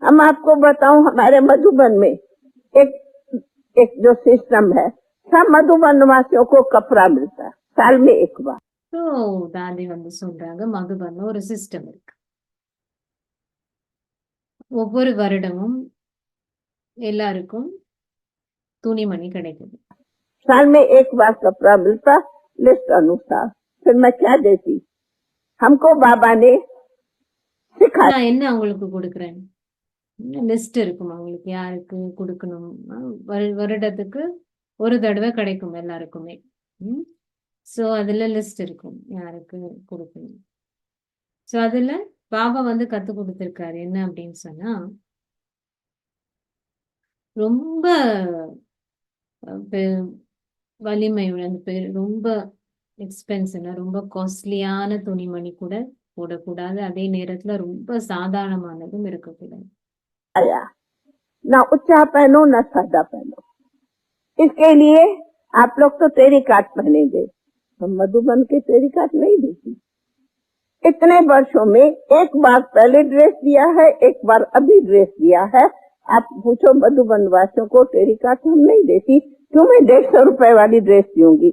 हम आपको बताऊं, हमारे मधुबन में एक जो सिस्टम है, सब मधुबन वासियों को कपड़ा मिलता है साल में एक बार। ஸோ தாதி வந்து சொல்றாங்க, மதுபன்ல ஒரு சிஸ்டம் இருக்கு. ஒவ்வொரு வருடமும் எல்லாருக்கும் துணிமணி கிடைக்குது. साल में एक बार कपड़ा मिलता, लिस्ट अनुसार। फिर मैं क्या देती, हमको बाबा ने सिखाया। நான் என்ன அவங்களுக்கு கொடுக்குறேன், லிஸ்ட் இருக்கும் அவங்களுக்கு யாருக்கு கொடுக்கணும். வருடத்துக்கு ஒரு தடவை கிடைக்கும் எல்லாருக்குமே. ஸோ அதுல லிஸ்ட் இருக்கும் யாருக்கு கொடுக்கணும். ஸோ அதுல பாபா வந்து கத்து கொடுத்திருக்காரு என்ன அப்படின்னு சொன்னா, ரொம்ப வலிமை ரொம்ப எக்ஸ்பென்சிவ், ரொம்ப காஸ்ட்லியான துணிமணி கூட போடக்கூடாது. அதே நேரத்துல ரொம்ப சாதாரணமானதும் இருக்கக்கூடாது. ना ऊंचा पहनो ना सादा पहनो। इसके लिए आप लोग तो टेरी काट पहनेंगे, हम मधुबन के टेरी काट नहीं देती। इतने वर्षों में एक बार पहले ड्रेस दिया है, एक बार अभी ड्रेस दिया है। आप पूछो मधुबन वासियों को टेरी काट हम नहीं देती, क्यों? मैं 150 रुपए वाली ड्रेस दूंगी,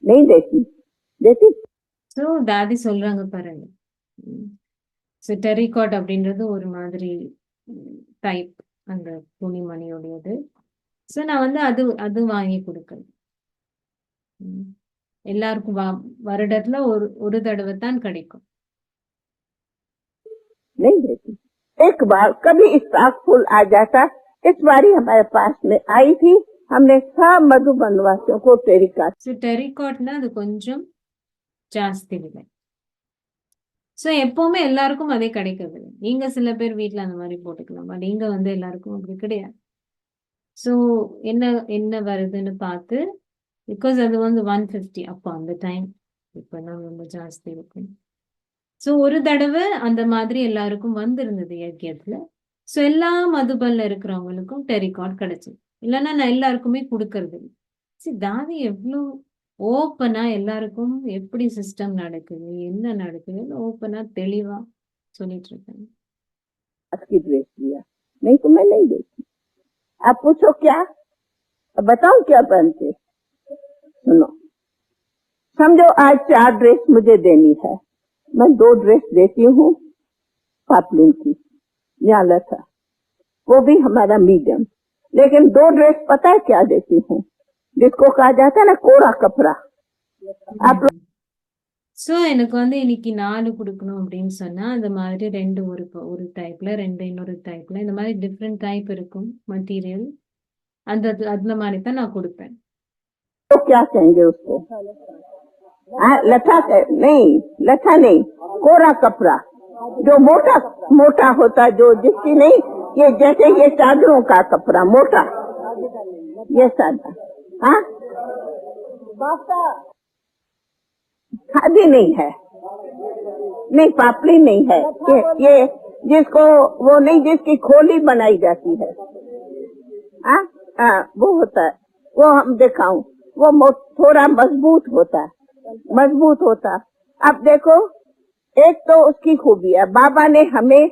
नहीं देती। देती ஸோ தாதி சொல்றாங்க பாருங்க, ஸோ டெரிகாட் அப்படின்றது ஒரு மாதிரி டைப் அந்த துணிமணியோடையது. ஸோ நான் வந்து அது வாங்கி கொடுக்கணும். எல்லாருக்கும் வருடத்துல ஒரு தடவை தான் கிடைக்கும். नहीं देती। एक बार कभी स्टॉक फुल आ जाता, इस बारी हमारे पास में आई थी, हमने सब मधुबन वासियों को टेरिकॉट। ஸோ டெரிகாட்னா அது கொஞ்சம் ஜாஸ்தி விலை. ஸோ எப்பவுமே எல்லாருக்கும் அதே கிடைக்கிறது. நீங்க சில பேர் வீட்டுல அந்த மாதிரி போட்டுக்கலாம், பட் இங்க வந்து எல்லாருக்கும் அப்படி கிடையாது. ஸோ என்ன வருதுன்னு பார்த்து, பிகாஸ் அது வந்து 150 அப்போ அந்த டைம், இப்பதான் ரொம்ப ஜாஸ்தி இருக்கும். ஸோ ஒரு தடவை அந்த மாதிரி எல்லாருக்கும் வந்திருந்தது இயக்கியத்துல. ஸோ எல்லா மதுபன்ல இருக்கிறவங்களுக்கும் டெரிகாட் கிடைச்சது. இல்லைன்னா நான் எல்லாருக்குமே கொடுக்கறது. தாதி எவ்வளவு ஓப்பனா எல்லாருக்கும் எப்படி சிஸ்டம் நடக்குது, என்ன நடக்குது, ஓப்பனா தெளிவா சொல்லிட்டு இருக்காங்க. की ड्रेस दिया, नहीं तो मैं नहीं देती। आप पूछो क्या, बताओ क्या पहनते। सुनो, समझो आज 4 ड्रेस मुझे देनी है, मैं 2 ड्रेस देती हूँ पापलिन की या लथा, वो भी हमारा मीडियम। लेकिन 2 ड्रेस पता है क्या देती हूँ, जिसको कहा जाता है ना कोरा कपड़ा। आप ஸோ எனக்கு வந்து இன்னைக்கு 4 கொடுக்கணும் அப்படின்னு சொன்னா, அந்த மாதிரி 2 ஒரு டைப்ல, 2 இன்னொரு டைப்ல, இந்த மாதிரி டிஃப்ரெண்ட் டைப் இருக்கும் மெட்டீரியல். அந்த மாதிரி தான் நான் கொடுப்பேன். तो क्या कहेंगे उसको, लथा नहीं, लथा नहीं, कोरा कपड़ा जो मोटा मोटा होता, जो जिसकी नहीं, ये जैसे ये चादरों का कपड़ा मोटा, ये सादा, हाँ शादी नहीं है, नहीं पापड़ी नहीं है, ये जिसको वो नहीं जिसकी खोली बनाई जाती है, हाँ हाँ वो होता है, वो हम दिखाऊं, वो थोड़ा मजबूत होता है, मजबूत होता। अब देखो एक तो उसकी खूबी है, बाबा ने हमें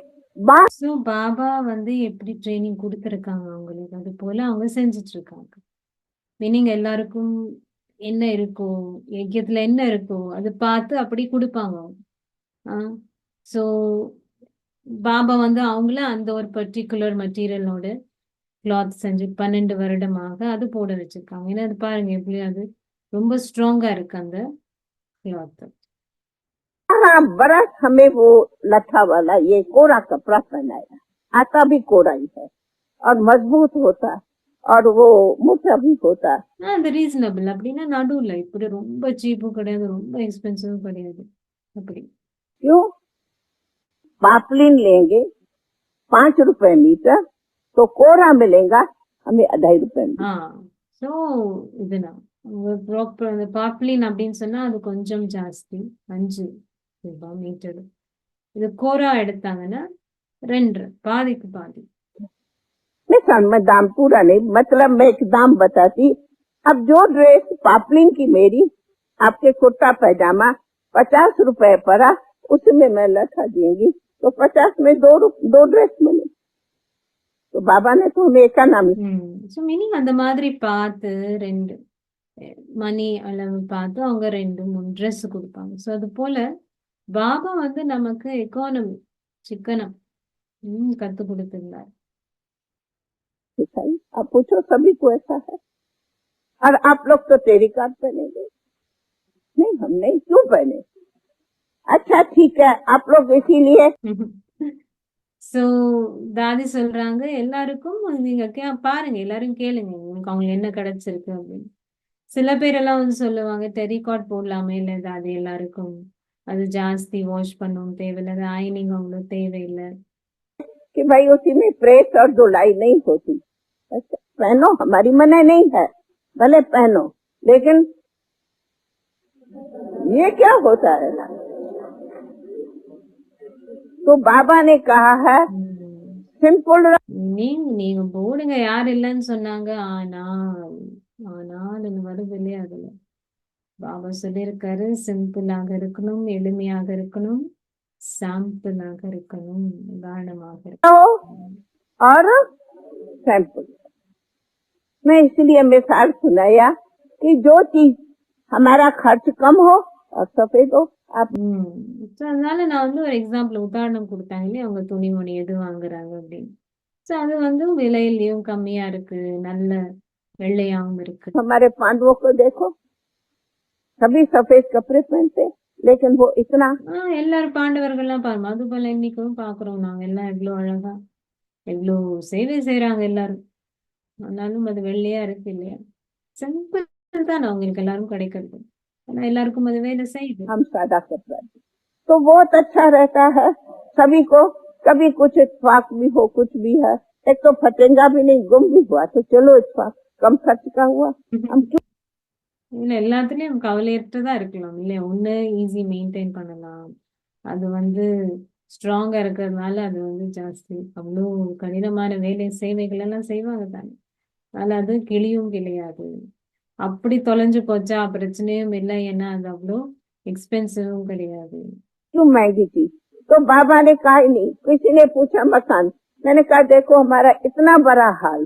ஸோ பாபா வந்து எப்படி ட்ரைனிங் கொடுத்துருக்காங்க அவங்களுக்கு, அது போல அவங்க செஞ்சுட்டு இருக்காங்க. மீனிங் எல்லாருக்கும் என்ன இருக்கோ, யஜ்யத்துல என்ன இருக்கோ அதை பார்த்து அப்படி கொடுப்பாங்க. ஸோ பாபா வந்து அவங்கள அந்த ஒரு பர்டிகுலர் மெட்டீரியலோட கிளாத் செஞ்சு 12 வருடமாக அது போட வச்சிருக்காங்க. ஏன்னா அது பாருங்க எப்படி அது ரொம்ப ஸ்ட்ராங்கா இருக்கு அந்த கிளாத். हाँ बरस हमें वो लथा वाला ये कोरा कपड़ा पहनाया, आता भी कोरा ही है और मजबूत होता है और वो मोटा भी होता है। அது ரீசனபிள். அப்படின்னா நடுவுல இப்படி ரொம்ப சீப்பும் கிடையாது, ரொம்ப எக்ஸ்பென்சிவும் கிடையாது. அப்படி क्यों? पापलिन लेंगे 5 रुपए मीटर, तो कोरा मिलेगा हमें 2.5 रुपए मीटर। ஸோ இதுதான் ப்ராப்பர். அந்த பாப்லின் அப்படின்னு சொன்னா அது கொஞ்சம் ஜாஸ்தி, 5 ரூபாய் மீட்டர். இது கோரா எடுத்தாங்கன்னா 2, பாதிக்கு பாதி. मिसाल में दाम पूरा नहीं, मतलब मैं एक दाम बताती। अब जो ड्रेस पापलिन की मेरी आपके कुर्ता पैजामा 50 रुपए पड़ा, उसमें मैं लठा देंगी तो 50 में 2 ड्रेस मिले। तो बाबा ने तो हमें एक नाम। ஸோ மீனிங் அந்த மாதிரி பார்த்து 2 மணி அளவு பார்த்து அவங்க 2, 3 ட்ரெஸ் கொடுப்பாங்க. ஸோ அது போல பாபா வந்து நமக்கு எக்கானமி சிக்கனம் கத்து கொடுத்திருந்தார். आप पूछो सभी को ऐसा है। और आप लोग तो तेरी कार्ड पहनेंगे, नहीं हम नहीं, क्यों पहने? अच्छा ठीक है, आप लोग इसीलिए ஸோ தாதி சொல்றாங்க எல்லாருக்கும் நீங்க பாருங்க, எல்லாரும் கேளுங்க உங்களுக்கு அவங்களுக்கு என்ன கிடைச்சிருக்கு அப்படின்னு. சில பேரெல்லாம் வந்து சொல்லுவாங்க டெரிகாட் போடலாமே இல்லை தாதி எல்லாருக்கும், அது ஜாஸ்தி வாஷ் பண்ணவும் தேவையில்லை, அயனிங் அவங்களுக்கு தேவையில்லை. कि भाई उसी में प्रेस और धुलाई नहीं होती। अच्छा पहनो, हमारी मना नहीं है, भले पहनो, लेकिन ये क्या होता है ना। तो बाबा ने कहा है सिंपल। நீங்க போடுங்க, யார் இல்லைன்னு சொன்னாங்க. ஆனால் வருது இல்லையா, அதுல பாபா சொல்லியிருக்காரு சிம்பிளாக இருக்கணும், எளிமையாக இருக்கணும், சாம்பிளாக இருக்கணும், உதாரணமாக இருக்கணும். और सैंपल मैं इसलिए मिसाल सुनाया कि जो चीज हमारा खर्च कम हो और सफेद हो आप। அதனால நான் வந்து ஒரு எக்ஸாம்பிள் உதாரணம் கொடுத்தாங்க இல்லையா, அவங்க துணிமணி எது வாங்குறாங்க அப்படின்னு. ஸோ அது வந்து விலையிலயும் கம்மியா இருக்கு, நல்ல வெள்ளையாவும் இருக்கு. हमारे पांडवों को देखो, सभी सफेद कपड़े पहनते, लेकिन वो इतना எல்லாரும் பாண்டவர்கள்லாம் பாருங்க, அது போல இன்னைக்கும் பாக்குறோம் நாங்க எல்லாம் எவ்வளவு அழகா எவ்வளவு சேவை செய்யறாங்க எல்லாரும். ஆனாலும் அது வெள்ளையா இருக்கு இல்லையா, சிம்பிள் தான் அவங்களுக்கு எல்லாரும் கிடைக்கிறது. ஆனா எல்லாருக்கும் அது வேலை செய்யுது. हम सादा कपड़ा तो बहुत अच्छा रहता है सभी को। कभी कुछ इत्तेफाक भी हो, कुछ भी है, एक तो फटेगा भी नहीं, गुम भी हुआ तो चलो इत्तेफाक, कम खर्च का हुआ। हम இல்ல எல்லாத்துலயும் கவலையற்றதா இருக்கலாம் இல்லையா, ஒண்ணு ஈஸி மெயின்டைன் பண்ணலாம், அது வந்து ஸ்ட்ராங்கா இருக்கிறதுனால அது வந்து ஜாஸ்தி. அவ்வளோ கடினமான வேலை சேவைகள் எல்லாம் செய்வாங்க தானே, அதனால அது கிளியும் கிளியாது. அப்படி தொலைஞ்சு போச்சா பிரச்சனையும் இல்லை, ஏன்னா அது அவ்வளோ எக்ஸ்பென்சிவும் கிடையாது. क्यों महंगी थी? तो बाबा ने कहा ही नहीं। किसी ने पूछा मकान, मैंने कहा देखो हमारा इतना बड़ा हाल,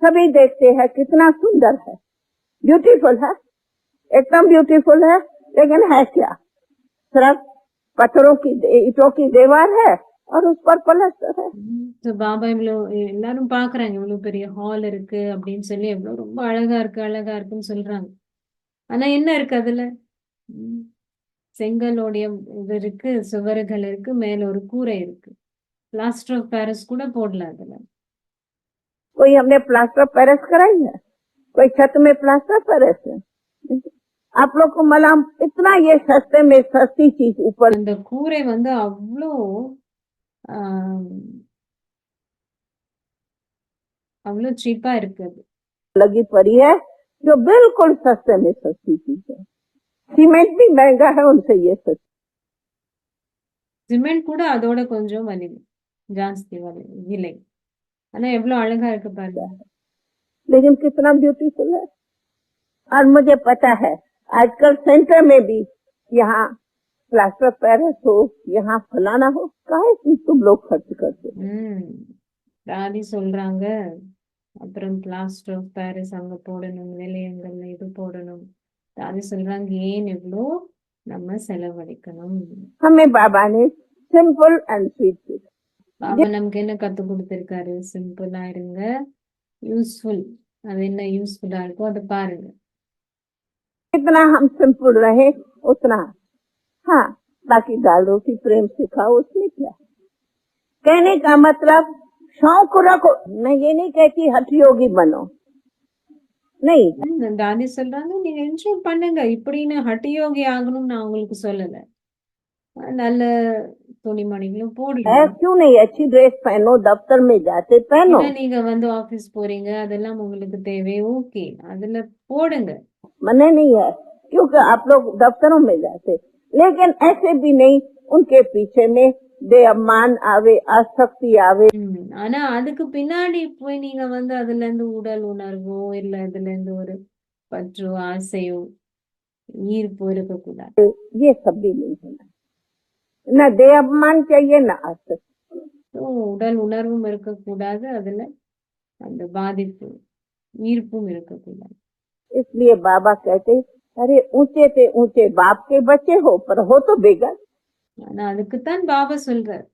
सभी देखते हैं कितना सुंदर है, ब्यूटीफुल है, एकदम ब्यूटीफुल है, लेकिन है क्या? सिर्फ पत्थरों की ईंटों की दीवार है और उस पर प्लास्टर है। ஸோ பாபா இவ்வளோ எல்லாரும் பாக்குறாங்க, இவ்வளவு பெரிய ஹால் இருக்கு அப்படின்னு சொல்லி, எவ்வளவு ரொம்ப அழகா இருக்கு அழகா இருக்குன்னு சொல்றாங்க. ஆனா என்ன இருக்கு அதுல? செங்கலோடைய இது இருக்கு, சுவர்கள் இருக்கு, மேல ஒரு கூரை இருக்கு, பிளாஸ்டர் ஆஃப் பாரிஸ் கூட போடல அதுல. कोई हमने प्लास्टर पेरिस कराई है? कोई छत में प्लास्टर पेरिस है? आप लोग को मलाम इतना ये सस्ते में सस्ती चीज ऊपर। அந்த கூரை வந்து அவ்வளோ அவ்வளோ சீப்பா இருக்கு அது. लगी पड़ी है जो बिल्कुल सस्ते में सस्ती चीज है। सीमेंट भी महंगा है, उनसे ये सस्ती। சிமெண்ட் கூட அதோட கொஞ்சம் ஜாஸ்தி விலை. ஆனா எவ்வளவு அழகா இருக்கு பாருங்க. लेकिन कितना ब्यूटीफुल है। और मुझे पता है आजकल सेंटर में भी यहाँ प्लास्टर पेरिस हो, यहाँ फलाना हो, काहे तुम लोग खर्च करते हो। ராதி சொல்றாங்க, அப்புறம் பிளாஸ்டர் ஆஃப் பாரிஸ் அங்க போடணும், நிலையங்கள்ல இது போடணும். ராதி சொல்றாங்க, ஏன் இவ்வளோ நம்ம செலவழிக்கணும். हमें बाबा ने सिंपल एंड स्वीट, பாபா நமக்கு என்ன கத்து கொடுத்திருக்காரு? சிம்பிளா இருங்க, யூஸ்ஃபுல். அது என்ன யூஸ்ஃபுல்லா இருக்கோ அதை பாருங்க. जितना हम सिंपल रहे उतना, हाँ बाकी दाल रोटी प्रेम से खाओ, उसमें क्या। कहने का मतलब शौक रखो। मैं ये नहीं कहती हठ योगी बनो, नहीं। தாதி சொல்றாங்க, நீங்க என்ஜாய் பண்ணுங்க. இப்படின்னு ஹட்டியோகி ஆகணும்னு நான் உங்களுக்கு சொல்லல. நல்ல துணிமணிகளும் போடுங்க. क्यों नहीं, अच्छी ड्रेस पहनो, दफ्तर में जाते पहनो। நீங்க ஆபீஸ் போறீங்க, அதெல்லாம் உங்களுக்கு தேவை, ஓகே, அதுல போடுங்க. मने नहीं है, क्योंकि आप लोग दफ्तरों में जाते, लेकिन ऐसे भी नहीं उनके पीछे में देहमान आवे, आसक्ति आवे। ஆனா அதுக்கு பின்னாடி போய் நீங்க அதுல இருந்து உடல் உணர்வோ இல்ல இதுல இருந்து ஒரு பற்றோ ஆசையோ ஈர்ப்பு இருக்கக்கூடாது. ये सब भी नहीं होना, न देहमान चाहिए न आसक्ति। உடல் உணர்வும் இருக்கக்கூடாது, அதுல அந்த பாதிப்பு ஈர்ப்பும் இருக்கக்கூடாது. इसलिए बाबा कहते, अरे ऊंचे से ऊंचे बाप के बच्चे हो, पर हो तो बेगर। ஆனா அதுக்குத்தான் பாபா சொல்றார்,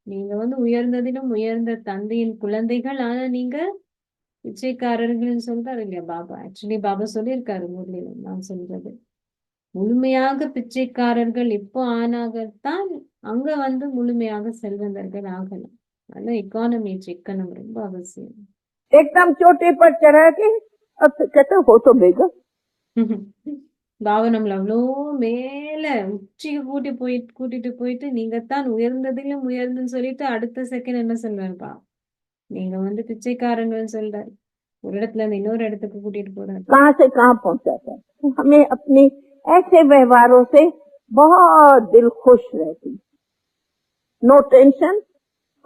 நீங்க உயர்ந்ததிலும் உயர்ந்த தந்தையின் குழந்தைகள், ஆனா நீங்க பிச்சைக்காரர்கள் சொல்றாரு இல்லையா பாபா. ஆக்சுவலி பாபா சொல்லியிருக்காரு முரளியில, நான் சொல்றது முழுமையாக பிச்சைக்காரர்கள் இப்போ ஆனாகத்தான் அங்க முழுமையாக செல்வந்தர்கள் ஆகலாம். அதனால எக்கானமி சிக்கனம் ரொம்ப அவசியம். एकदम चोटी पर चढ़ा के अब कहते हो तो बेगर। பாபா நம்மள அவ்வளோ மேல உச்சிக்கு கூட்டிட்டு போயிட்டு நீங்க தான் உயர்ந்ததிலும் உயர்ந்துன்னு சொல்லிட்டு அடுத்த செகண்ட் என்ன சொல்றாருப்பா, நீங்க பிச்சைக்காரங்கன்னு சொல்றாரு. ஒரு இடத்துல இருந்து இன்னொரு இடத்துக்கு கூட்டிட்டு போறாரு. कहाँ से कहाँ पहुँचाता है। हमें अपनी ऐसे व्यवहारों से बहुत दिल खुश रहती, नो टेंशन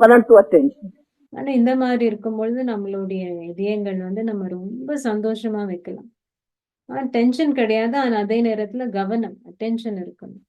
परंतु अटेंशन। ஆனா இந்த மாதிரி இருக்கும் பொழுது நம்மளுடைய இதயங்கள் நம்ம ரொம்ப சந்தோஷமா வைக்கலாம். டென்ஷன் கிடையாது, ஆனா அதே நேரத்துல கவனம், அட்டென்ஷன் இருக்கணும்.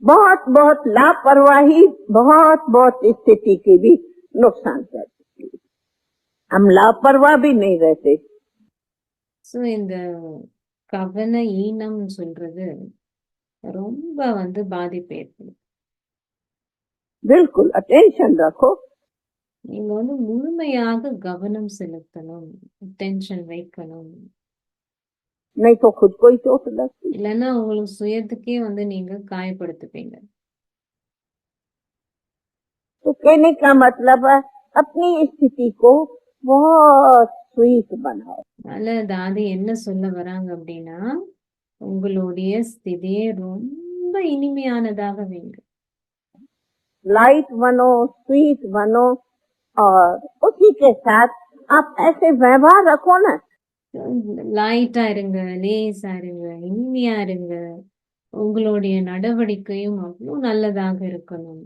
बहुत बहुत लापरवाही बहुत बहुत स्थिति की भी नुकसान करती है। हम लापरवाह भी नहीं रहते। சோ இந்த கவன ஈனம் சொல்றது ரொம்ப பாதிப்பு ஏற்படும். बिल्कुल अटेंशन रखो। நீங்க முழுமையாக கவனம் செலுத்தணும், அட்டென்ஷன் வைக்கணும். नहीं तो खुद को ही चोट लगती, இல்லைன்னா உங்களுக்கு சுயத்துக்கே நீங்க காயப்படுத்துப்பீங்க. तो कहने का मतलब है अपनी स्थिति को बहुत स्वीट बनाओ। அதனால தாதி என்ன சொல்ல வராங்க அப்படின்னா, உங்களுடைய ஸ்திதியை ரொம்ப இனிமையானதாக வைங்க. लाइट बनो, स्वीट बनो, और उसी के साथ आप ऐसे व्यवहार रखो ना, லைட்டா இருங்க, லேசா இருங்க, இனிமையா இருங்க. உங்களுடைய நடவடிக்கையும் அவ்வளவு நல்லதாக இருக்கணும்.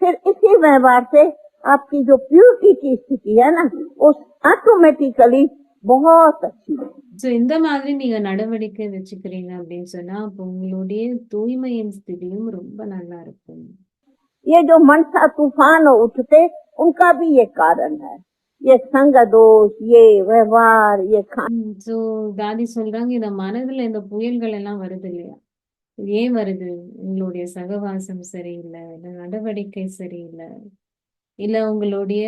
फिर इसी व्यवहार से आपकी जो प्यूरिटी की स्थिति है ना, वो ऑटोमेटिकली बहुत अच्छी है। சோ இந்த மாதிரி நீங்க நடவடிக்கை வச்சுக்கிறீங்க அப்படின்னு சொன்னா, அப்ப உங்களுடைய தூய்மையின் ஸ்திதியும் ரொம்ப நல்லா இருக்கும். ये जो मनसा तूफान उठते उनका भी ये कारण है, ये संग दोष, ये व्यवहार, ये சோ தாதி சொல்றாங்க, இந்த மனதுல இந்த புயல்கள் எல்லாம் வருது இல்லையா, இது ஏன் வருது? உங்களுடைய சகவாசம் சரியில்லை, இல்ல நடவடிக்கை சரியில்லை, இல்ல உங்களுடைய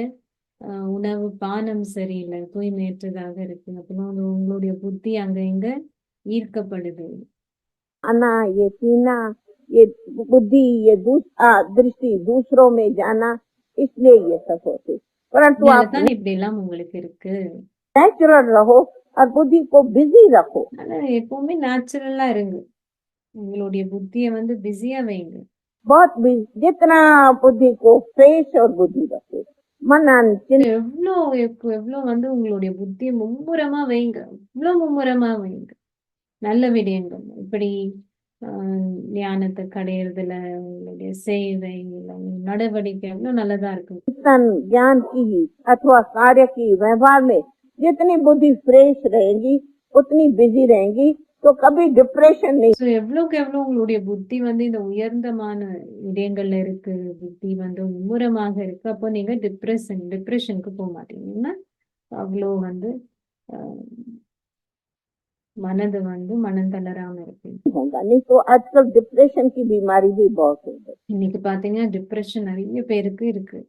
உணவு பானம் சரியில்லை, தூய்மையற்றதாக இருக்கு. அப்புறம் உங்களுடைய புத்தி அங்க இங்க ஈர்க்கப்படுது. आना, ये पीना, ये बुद्धि, ये दृष्टि दूसरों में जाना, इसलिए ये सब होते। परंतु आप அதனாலதான் இப்படி எல்லாம் உங்களுக்கு இருக்கு. नेचुरल रहो और बुद्धि को बिजी रखो। ஆனா எப்பவுமே நேச்சுரலா இருங்க. உங்களுடைய புத்திய வந்து பிஸியா வைங்க. बहुत बिजी, जितना बुद्धि को फ्रेश और बुद्धि रखो, मनन चिंतन எவ்வளவு வந்து உங்களுடைய புத்திய மும்முரமா வைங்க. இவ்வளவு மும்முரமா வைங்க. நல்ல விடயங்கள். இப்படி ஞானத்தை கடையிறதுல உங்களுடைய சேவை, நடவடிக்கை எவ்வளவு நல்லதா இருக்கு. ज्ञान की अथवा कार्य की व्यवहार में जितनी बुद्धि फ्रेश रहेगी उतनी बिजी रहेंगी, तो कभी डिप्रेशन नहीं। எவ்வளவுக்கு எவ்வளவு உங்களுடைய புத்தி வந்து இந்த உயர்ந்தமான விடயங்கள்ல இருக்கு, புத்தி வந்து மும்முரமாக இருக்கு, அப்போ நீங்க டிப்ரெஷனுக்கு போக மாட்டீங்கன்னா அவ்வளோ வந்து மனது வந்து மனம் தளராம இருக்கு. नहीं तो आजकल डिप्रेशन की बीमारी भी बहुत हो गई। இன்னைக்கு பாத்தீங்கன்னா डिप्रेशन நிறைய பேருக்கு இருக்கு.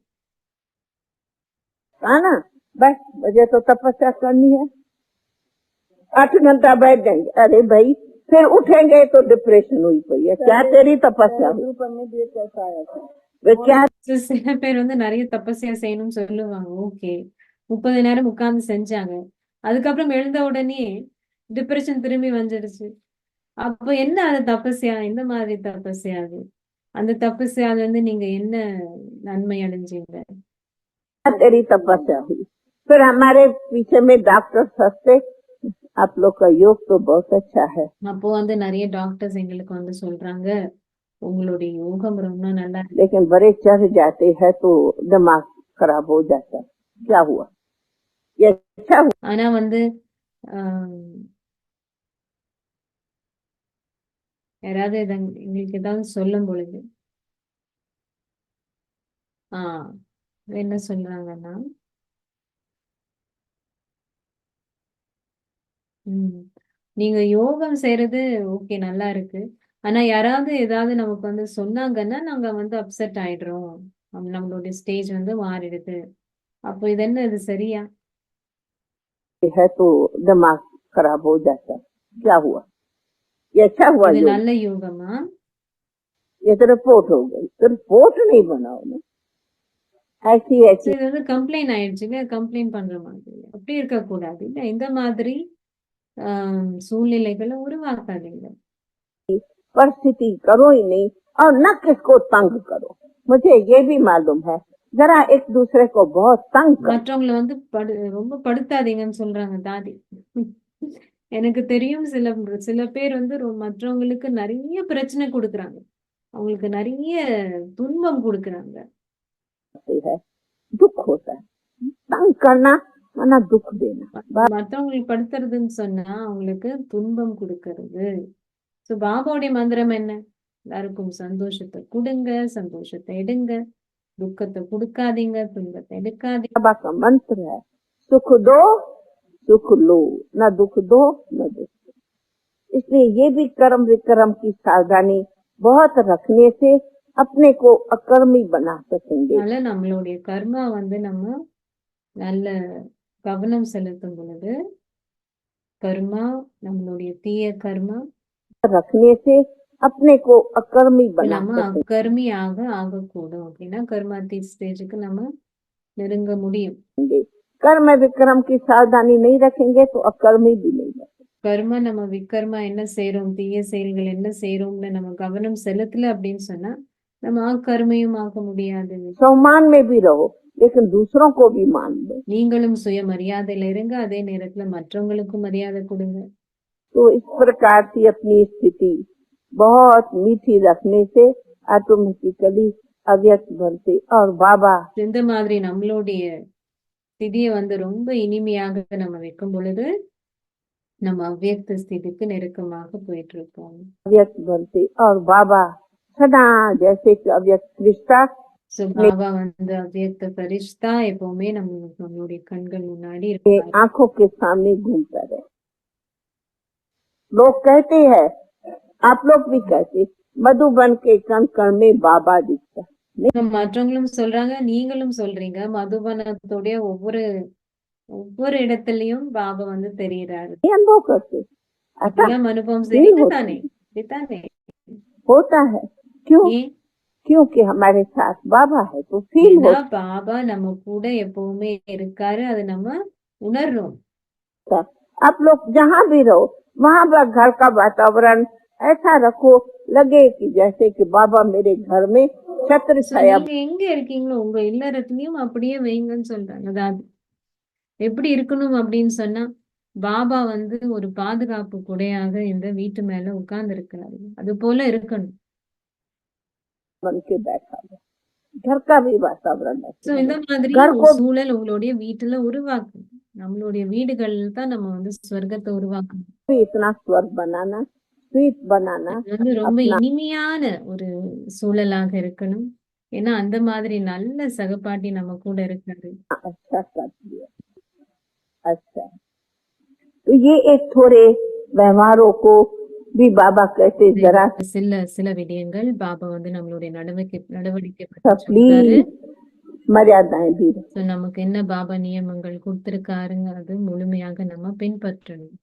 ना बस मुझे तो तपस्या करनी है, 8 घंटा बैठ जाएंगे, अरे भाई फिर उठेंगे तो डिप्रेशन हुई पड़ी है, क्या तेरी तपस्या हुई? कैसा आया था वे क्या? சில பேர் வந்து நிறைய தபஸ்யா செய்யணும்னு சொல்லுவாங்க. ஓகே, 30 நேரம் உட்கார்ந்து செஞ்சாங்க, அதுக்கப்புறம் எழுந்த உடனே டிப்ரெஷன் திரும்பி வந்துடுச்சு. அப்போ என்ன அது தபஸ்யா? எந்த மாதிரி தபஸ்யா அது? அந்த தபஸ்யால வந்து நீங்க என்ன நன்மை அடைஞ்சீங்க? तेरी तपस्या हुई। फिर हमारे पीछे में डॉक्टर हंसते, आप लोग का योग तो बहुत अच्छा है। அப்போ வந்து நிறைய டாக்டர்ஸ் எங்களுக்கு வந்து சொல்றாங்க, உங்களுடைய யோகம் ரொம்ப நல்லா இருக்கு. लेकिन बड़े चढ़ जाते हैं तो दिमाग खराब हो जाता है, क्या हुआ? ये अच्छा हुआ? ஆனா வந்து யாராவது எங்களுக்கு ஏதாவது சொல்லும் பொழுது என்ன சொல்றாங்கன்னா, நீங்க யோகம் செய்யறது ஓகே, நல்லா இருக்கு. ஆனா யாராவது ஏதாவது நமக்கு வந்து சொன்னாங்கன்னா நாங்க வந்து அப்செட் ஆயிடுறோம், நம்மளுடைய ஸ்டேஜ் வந்து மாறிடுது. அப்போ இது என்ன, இது சரியா? है तो दिमाग खराब हो जाता है, क्या हुआ? ये अच्छा हुआ? இது நல்ல யோகமா? ये तो रिपोर्ट हो गई, तो रिपोर्ट नहीं बनाओ ना ऐसी ऐसी। இது வந்து கம்ப்ளைண்ட் ஆயிடுச்சுங்க, கம்ப்ளைண்ட் பண்ற மாதிரி. அப்படி இருக்க கூடாது இல்ல, இந்த மாதிரி சூழ்நிலைகளை உருவாக்காதீங்க. परिस्थिति करो ही नहीं और न किसको तंग करो। मुझे ये भी मालूम है, जरा एक दूसरे को बहुत तंग करो। மற்றவங்களை வந்து ரொம்ப படுத்தாதீங்கன்னு சொல்றாங்க தாதி. எனக்கு தெரியும், சில பேர் வந்து மற்றவங்களுக்கு நிறைய பிரச்சனை கொடுக்கறாங்க, அவங்களுக்கு நிறைய துன்பம் கொடுக்கறாங்க. दुख होता है, तंग करना माना दुख देना। மற்றவங்களுக்கு படுத்துறதுன்னு சொன்னா அவங்களுக்கு துன்பம் கொடுக்கறது. சோ பாபாவுடைய மந்திரம் என்ன? எல்லாருக்கும் சந்தோஷத்தை கொடுங்க, சந்தோஷத்தை எடுங்க, दुखத்தை கொடுக்காதீங்க, துன்பத்தை எடுக்காதீங்க. बाबा का मंत्र है, सुख दो सुख लो, न दुख दो न दुख। इसलिए ये भी कर्म विक्रम की सावधानी बहुत रखने से अपने को अकर्मी बना सकेंगे। அதனால நம்மளுடைய கர்மா வந்து நம்ம நல்ல கவனம் செலுத்தும் பொழுது, கர்மா நம்மளுடைய தீய கர்மா रखने से अपने को अकर्मी बना நம்ம அக்கர்மியாக ஆகக்கூடும். அப்படின்னா கர்மாத்தி ஸ்டேஜுக்கு நம்ம நெருங்க முடியும். कर्म विक्रम की सावधानी नहीं रखेंगे तो अकर्मी भी नहीं बनेंगे। கர்மா நம்ம விக்கர்மா என்ன செய்யறோம், தீய செயல்கள் என்ன செய்யறோம்னு நம்ம கவனம் செலுத்தல அப்படின்னு சொன்னா நம்ம அக்கர்மையும் ஆக முடியாது. सम्मान में भी रहो लेकिन दूसरों को भी मान दो। நீங்களும் சுயமரியாதையில இருங்க, அதே நேரத்துல மற்றவங்களுக்கும் மரியாதை கொடுங்க. तो इस प्रकार से अपनी स्थिति बहुत मीठी रखने से ऑटोमेटिकली अव्यक्त बनते और बाबा இந்த மாதிரி நம்மளுடைய ஸ்திதியை வந்து ரொம்ப இனிமையாக நம்ம வைக்கும் பொழுது நம்ம அவ்வியக்த ஸ்திதிக்கு நெருக்கமாக போயிட்டு இருக்கோம். अव्यक्त बनते और बाबा सदा जैसे कि अव्यक्त रिश्ता, பாபா வந்து அவ்வியக்த பரிஷ்தா எப்பவுமே நம்மளுடைய கண்கள் முன்னாடி இருப்பாங்க, आंखों के सामने घूमता रहे। लोग कहते हैं, आप लोग भी कहते, मधुबन के कण कण में बाबा दिखता। மற்றவங்களும் சொல்றாங்க, நீங்களும் சொல்றீங்க, மதுபனத்துடைய ஒவ்வொரு இடத்துலயும் பாபா வந்து தெரியுறாரு. अनुभव करते அதெல்லாம் அனுபவம் செய்றீங்க தானே? होता है। क्यों? क्योंकि हमारे साथ बाबा है तो फील ஏன்னா होता பாபா நம்ம கூட எப்பவுமே இருக்காரு, அது நம்ம உணர்றோம். है। आप लोग जहाँ भी रहो वहाँ पर घर का वातावरण ऐसा रखो, लगे कि जैसे कि बाबा मेरे घर में छत्र சோ छाया। நீங்க எங்க இருக்கீங்களோ உங்க இல்லறத்துலயும் அப்படியே வைங்கன்னு சொல்றாங்க. அதாவது எப்படி இருக்கணும் அப்படின்னு சொன்னா, பாபா வந்து ஒரு பாதுகாப்பு குடையாக இந்த வீட்டு மேல உட்கார்ந்து இருக்கிறாரு. அது போல இருக்கணும். बन के बैठा हुआ घर का भी वातावरण சோ ऐसे இந்த बने। மாதிரி घर ஒரு को சூழல் உங்களுடைய வீட்டுல உருவாக்கணும். நம்மளுடைய வீடுகள் தான் நம்ம வந்து ஸ்வர்க்கத்தை உருவாக்கணும். भी इतना स्वर्ग बनाना, स्वीट बनाना, அது வந்து ரொம்ப अपना இனிமையான ஒரு சூழலாக இருக்கணும். ஏன்னா அந்த மாதிரி நல்ல சகபாட்டி நம்ம கூட இருக்காரு. अच्छा कर दिया। अच्छा, तो ये एक थोड़े व्यवहारों को भी बाबा कहते जरा சில சில விடயங்கள் பாபா வந்து நம்மளுடைய நடவடிக்கை பற்றி சொல்றாரு. प्लीज मर्यादाएं भी रखें। சோ நமக்கு என்ன பாபா நியமங்கள் கொடுத்திருக்காருங்கிறது முழுமையாக நம்ம பின்பற்றணும்.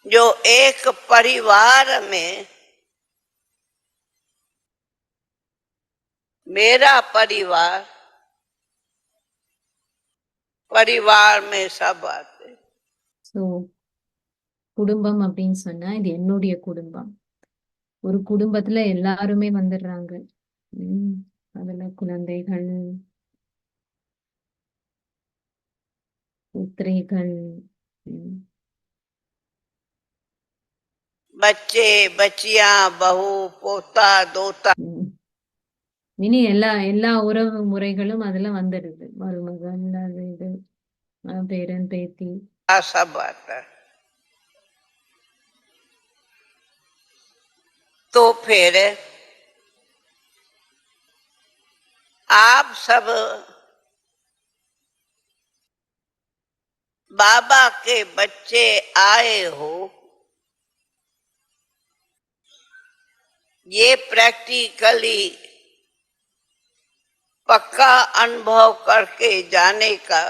जो एक परिवार में मेरा परिवार में सब आते। சோ குடும்பம் அப்படின்னு சொன்னா இது என்னுடைய குடும்பம். ஒரு குடும்பத்துல எல்லாருமே வந்துடுறாங்க. அதுல குழந்தைகள், புத்திரிகள், बच्चे बच्चियां बहू पोता दोता இனி எல்லா உறவு முறைகளும் அதுல வந்துடுது. மருமகன், அது இது, பேரன் பேத்தி सब आता। तो फिर आप सब बाबा के बच्चे आए हो, ये प्रैक्टिकली पक्का अनुभव करके जाने का।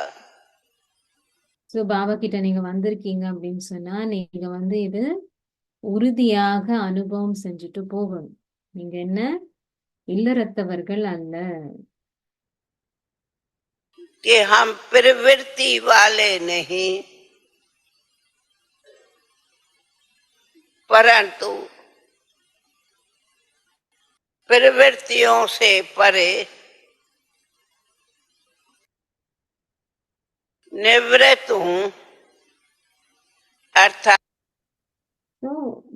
சோ பாபா கிட்ட நீங்க வந்திருக்கீங்க அப்படின்னு சொன்னா நீங்க வந்து இது உறுதியாக அனுபவம் செஞ்சுட்டு போகணும். நீங்க என்ன இல்லறத்தவர்கள் அல்ல. कि हम प्रवृत्ति वाले नहीं, परंतु प्रवृत्तियों से परे निवृत्त हूं, अर्थात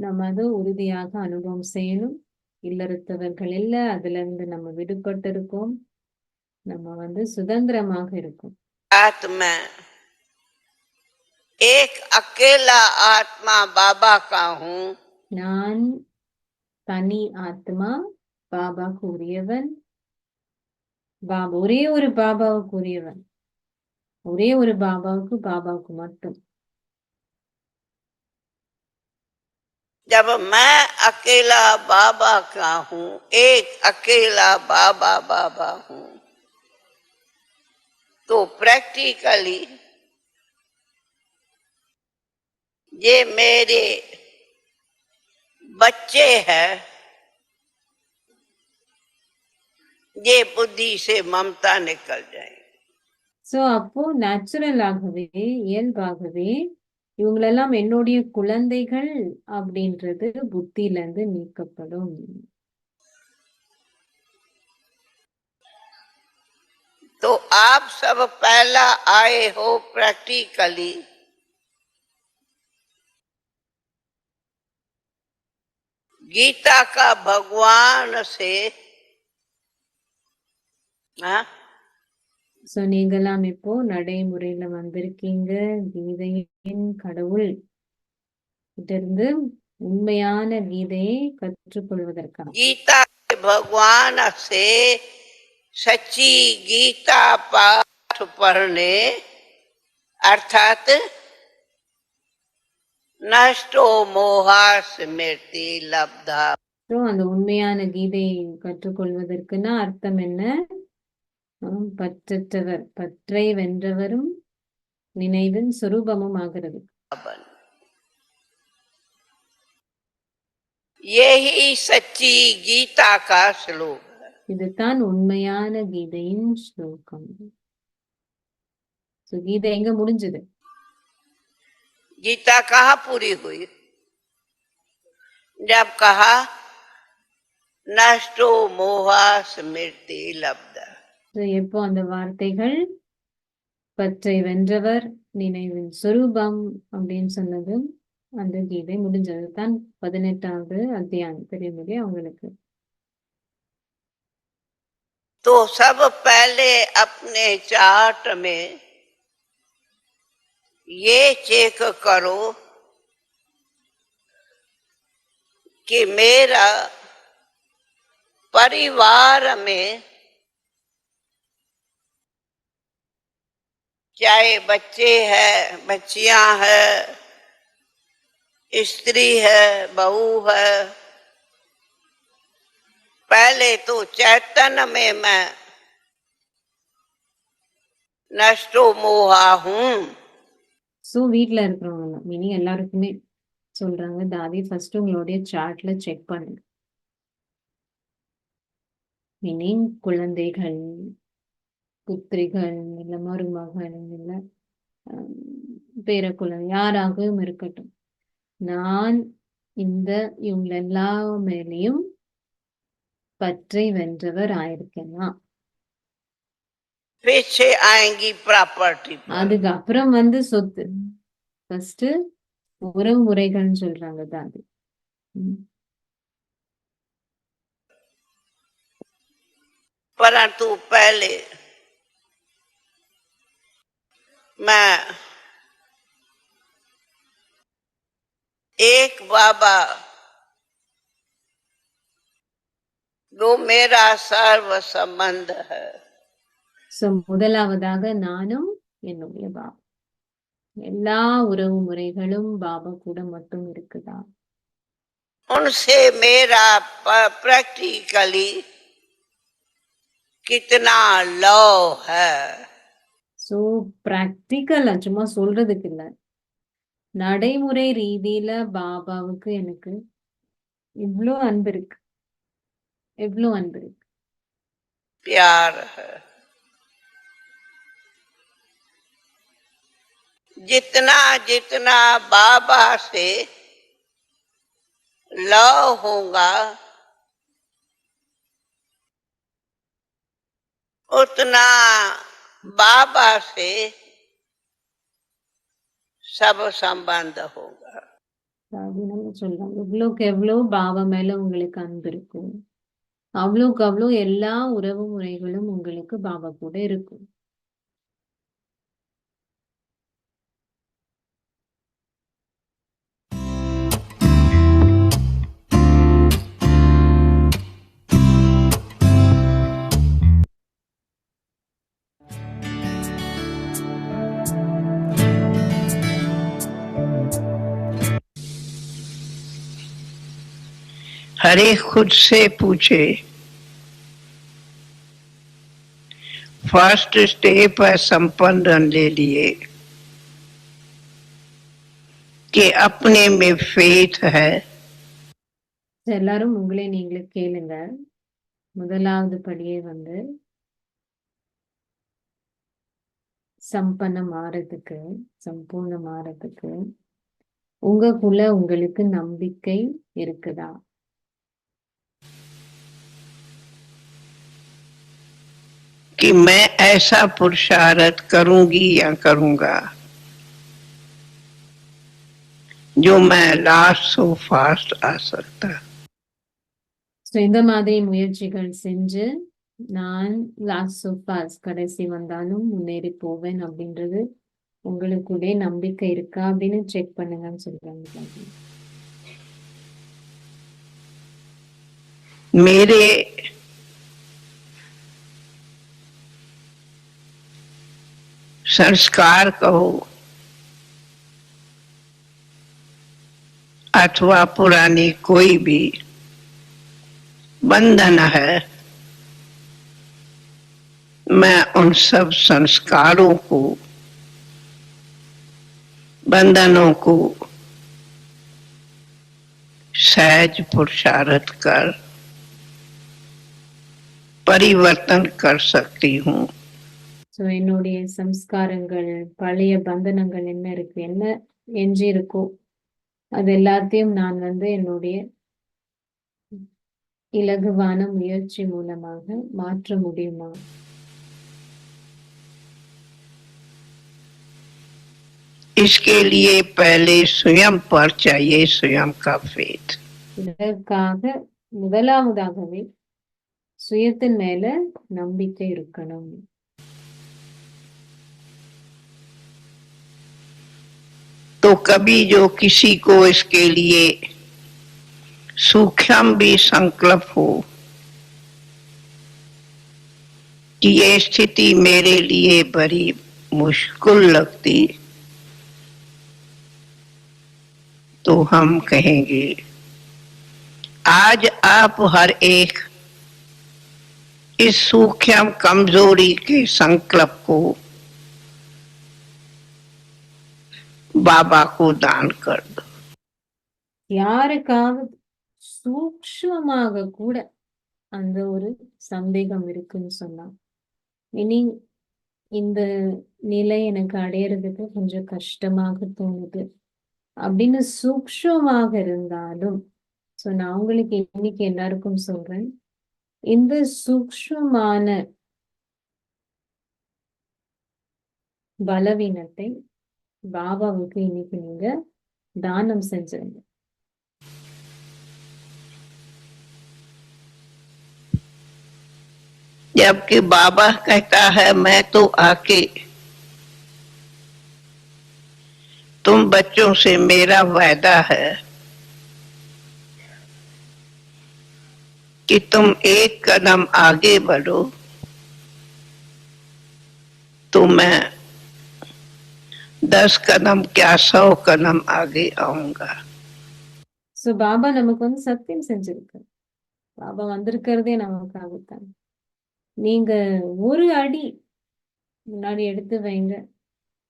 நம்ம அதை உறுதியாக அனுபவம் செய்யணும். இல்லறத்தவர்கள் இல்ல, அதுல இருந்து நம்ம விடுபட்டு இருக்கோம். நம்ம வந்து சுதந்திரமாக இருக்கும். आत्मा एक अकेला आत्मा बाबा का हूं, நான் தனி ஆத்மா, பாபாவுக்கு உரியவன். ஒரே ஒரு பாபாவுக்கு உரியவன். ஒரே ஒரு பாபாவுக்கு மட்டும். जब मैं अकेला बाबा का हूं, एक अकेला बाबा हूं, तो प्रैक्टिकली ये मेरे बच्चे हैं, ये बुद्धि से ममता निकल जाए। சோ அப்போ நேச்சுரலாகவே இயல்பாகவே இவங்களெல்லாம் என்னுடைய குழந்தைகள் அப்படின்றது புத்தியில இருந்து நீக்கப்படும். तो आप सब पहला आए हो प्रैक्टिकली, गीता का भगवान से சோ நீங்கெல்லாம் இப்போ நடைமுறையில வந்திருக்கீங்க. கீதையின் கடவுள் கிட்ட இருந்து உண்மையான கீதையை கற்றுக்கொள்வதற்காக. गीता के भगवान से सच्ची गीता पाठ पढ़ने, अर्थात नष्टो मोहा स्मृति लब्धा। அந்த உண்மையான கீதையை கற்றுக்கொள்வதற்குன்னா அர்த்தம் என்ன? பற்றற்றவர், பற்றை வென்றவரும் நினைவின் சொரூபமும் ஆகிறது. यही सच्ची गीता का श्लोक है। இதுதான் உண்மையான கீதையின் ஸ்லோகம். கீதை எங்க முடிஞ்சது? गीता कहाँ पूरी हुई? जब कहा नष्टो मोहा स्मृति लब्धा। எப்போ அந்த வார்த்தைகள் பற்றை வென்றவர் நினைவின் சொரூபம் அப்படின்னு சொன்னது, அந்த கீதை முடிஞ்சது தான் 18வது அத்தியாயம் தெரியும் இல்லையா உங்களுக்கு? तो सब पहले अपने चार्ट में ये चेक करो कि मेरा परिवार में चाहे बच्चे हैं, बच्चियां हैं, स्त्री है, बहू है, पहले तो चैतन्य में मैं नष्टो मोहा हूं। வீட்டுல இருக்கிறவங்க மீனிங் எல்லாருக்குமே சொல்றாங்க, தாதி ஃபர்ஸ்ட் உங்களுடைய சார்ட்ல செக் பண்ணுங்க. மீனிங் குழந்தைகள், புத்திரிகள், இல்ல மருமகள், இல்ல பேர குழந்தை, யாராகவும் இருக்கட்டும், நான் இவங்க எல்லா மேலையும் பற்றை வென்றவர் ஆயிருக்கேனா? அதுக்கப்புறம் சொத்து. ஃபர்ஸ்ட் உறவு முறைகள்னு சொல்றாங்க தாதி. परंतु पहले मैं एक बाबा जो मेरा सर्व संबंध है, முதலாவதாக நானும் என்னுடைய பாபா, எல்லா உறவு முறைகளும் பாபா கூட மட்டும் இருக்குதா? उनसे मेरा प्रैक्टिकली कितना लव है? சோ பிராக்டிக்கல் சும்மா சொல்றதுக்கு இல்ல, நடைமுறை ரீதியில பாபாவுக்கு எனக்கு இவ்ளோ அன்பு இருக்கு, எவ்வளவு அன்பு இருக்கு, प्यार है। जितना जितना बाबा से लव होगा उतना बाबा से सब संबंध होगा। சொல்றாங்க இவ்வளவுக்கு எவ்வளவு பாபா மேல உங்களுக்கு அன்பு இருக்கும், அவ்வளவுக்கு அவ்வளவு எல்லா உறவு முறைகளும் உங்களுக்கு பாபா கூட இருக்கும். हर एक खुद से पूछे, फर्स्ट स्टेप है संपन्न ले लिए कि अपने में फेथ है। எல்லாரும் உங்களே நீங்களே கேளுங்க. முதலாவது படியே சம்பன்னம் ஆறதுக்கு, சம்பூர்ணம் ஆறதுக்கு உங்களுக்குள்ள உங்களுக்கு நம்பிக்கை இருக்குதா? कि मैं ऐसा पुरुषार्थ करूंगी या करूंगा जो मैं लास्ट सो फास्ट आ सकता। இந்த மாதிரி முயற்சிகள் செஞ்சு நான் லாஸ்ட் சோ ஃபாஸ்ட் கடைசி வந்தாலும் முன்னேறி போவேன் அப்படின்றது உங்களுக்குள்ளே நம்பிக்கை இருக்கா அப்படின்னு செக் பண்ணுங்கன்னு சொல்றாங்க. मेरे संस्कार कहो अथवा पुरानी कोई भी बंधन है, मैं उन सब संस्कारों को, बंधनों को सहज पुरुषार्थ कर परिवर्तन कर सकती हूँ. ஸோ என்னுடைய சம்ஸ்காரங்கள், பழைய பந்தனங்கள் என்ன இருக்கு, என்ன எஞ்சி இருக்கோ அது எல்லாத்தையும் நான் என்னுடைய இலகுவான முயற்சி மூலமாக மாற்ற முடியுமா? इसके लिए पहले स्वयं पर चाहिए स्वयं का फेथ. இதற்காக முதலாவதாகவே சுயத்தின் மேல நம்பிக்கை இருக்கணும். तो कभी जो किसी को इसके लिए सूक्ष्म भी संकल्प हो कि ये स्थिति मेरे लिए बड़ी मुश्किल लगती, तो हम कहेंगे आज आप हर एक इस सूक्ष्म कमजोरी के संकल्प को बाबा को दान कर दो. யாருக்காவது சூக்ஷ்மமாக கூட அந்த ஒரு சந்தேகம் இருக்குன்னு சொன்னா, மீனிங் இந்த நிலை எனக்கு அடையறதுக்கு கொஞ்சம் கஷ்டமாக தோணுது அப்படின்னு சூக்ஷ்மமாக இருந்தாலும், சோ நான் உங்களுக்கு இன்னைக்கு எல்லாருக்கும் சொல்றேன், இந்த சூக்ஷ்மமான பலவீனத்தை பாபாவுக்கு இன்னைக்கு நீங்க தானம் செஞ்சிருங்க. जबकि बाबा कहता है मैं तो आके तुम बच्चों से मेरा वादा है कि तुम एक कदम आगे बढ़ो तो मैं 10 कदम क्या 100 कदम आगे आऊंगा. சோ பாபா நமக்கு சத்தியம் செஞ்சிருக்கு. பாபா வந்திருக்கிறதே நமக்காகத்தான். நீங்க ஒரு அடி முன்னாடி எடுத்து வைங்க,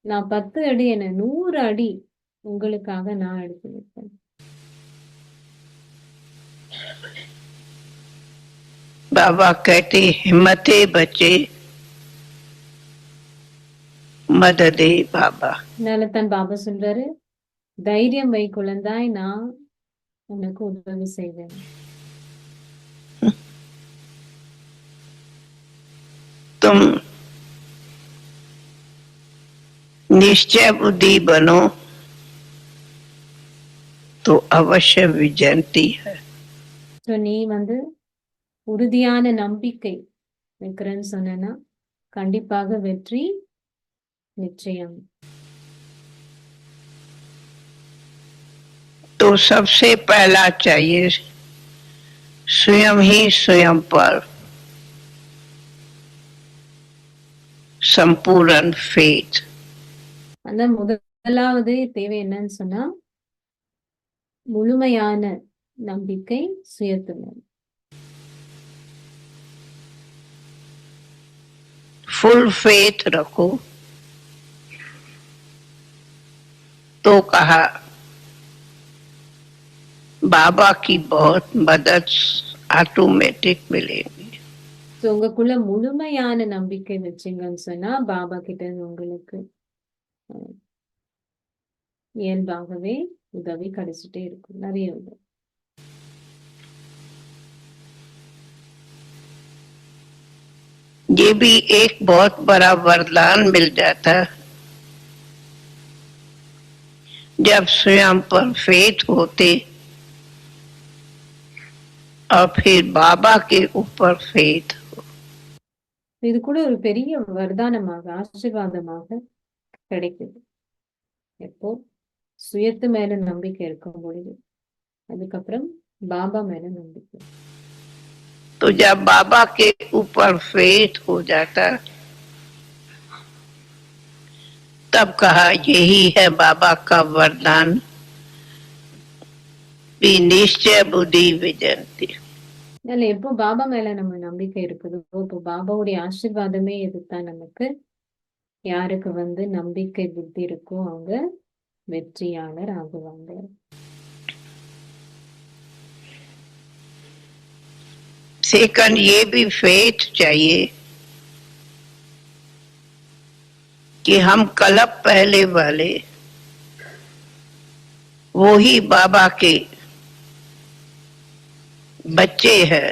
நான் 10 அடி என்ன 100 அடி உங்களுக்காக நான் எடுத்து வைப்பேன். बाबा कहते हिम्मते बच्चे मददे बाबा. அதனாலதான் பாபா சொல்றாரு, தைரியம் வை குழந்தாய், நான் உனக்கு உதவி செய்வேன். तुम निश्चय बुद्धि बनो तो अवश्य विजयंती है. சோ நீ உறுதியான நம்பிக்கை வைக்கிறேன்னு சொன்னா கண்டிப்பாக வெற்றி நிச்சயம். तो सबसे पहला चाहिए स्वयं ही स्वयं पर संपूर्ण फेथ. அந்த முதலாவது தேவை என்னன்னு சொன்னா முழுமையான நம்பிக்கை சுயத்து மேல். फुल फेथ रखो. तो कहा बाबा की बहुत मदद ऑटोमेटिक मिलेगी. உங்களுக்குள்ள முழுமையான நம்பிக்கை வச்சீங்கன்னு சொன்னா பாபா கிட்ட உங்களுக்கு இயல்பாகவே உதவி கிடைச்சிட்டே இருக்கும், நிறைய உதவி. ये भी एक बहुत बड़ा वरदान मिल जाता जब स्वयं पर फेथ होते और फिर बाबा के ऊपर फेथ. இது கூட ஒரு பெரிய வர்தானமாக ஆசீர்வாதமாக கிடைக்குது. எப்போ சுயத்து மேல நம்பிக்கை இருக்கும் பொழுது, அதுக்கப்புறம் பாபா மேல நம்பிக்கை. तो जब बाबा के ऊपर फेथ हो जाता तब कहा यही है बाबा का वरदान निश्चय बुद्धि विजयन्ति। இல்ல எப்போ பாபா மேல நம்ம நம்பிக்கை இருக்குதோ இப்போ பாபாவுடைய ஆசீர்வாதமே இதுதான் நமக்கு. யாருக்கு வந்து நம்பிக்கை புத்தி இருக்கோ அவங்க வெற்றியாளர் ஆகுவாங்க. सेकंड ये भी फेथ चाहिए कि हम कल्प पहले वाले वो ही बाबा के बच्चे हैं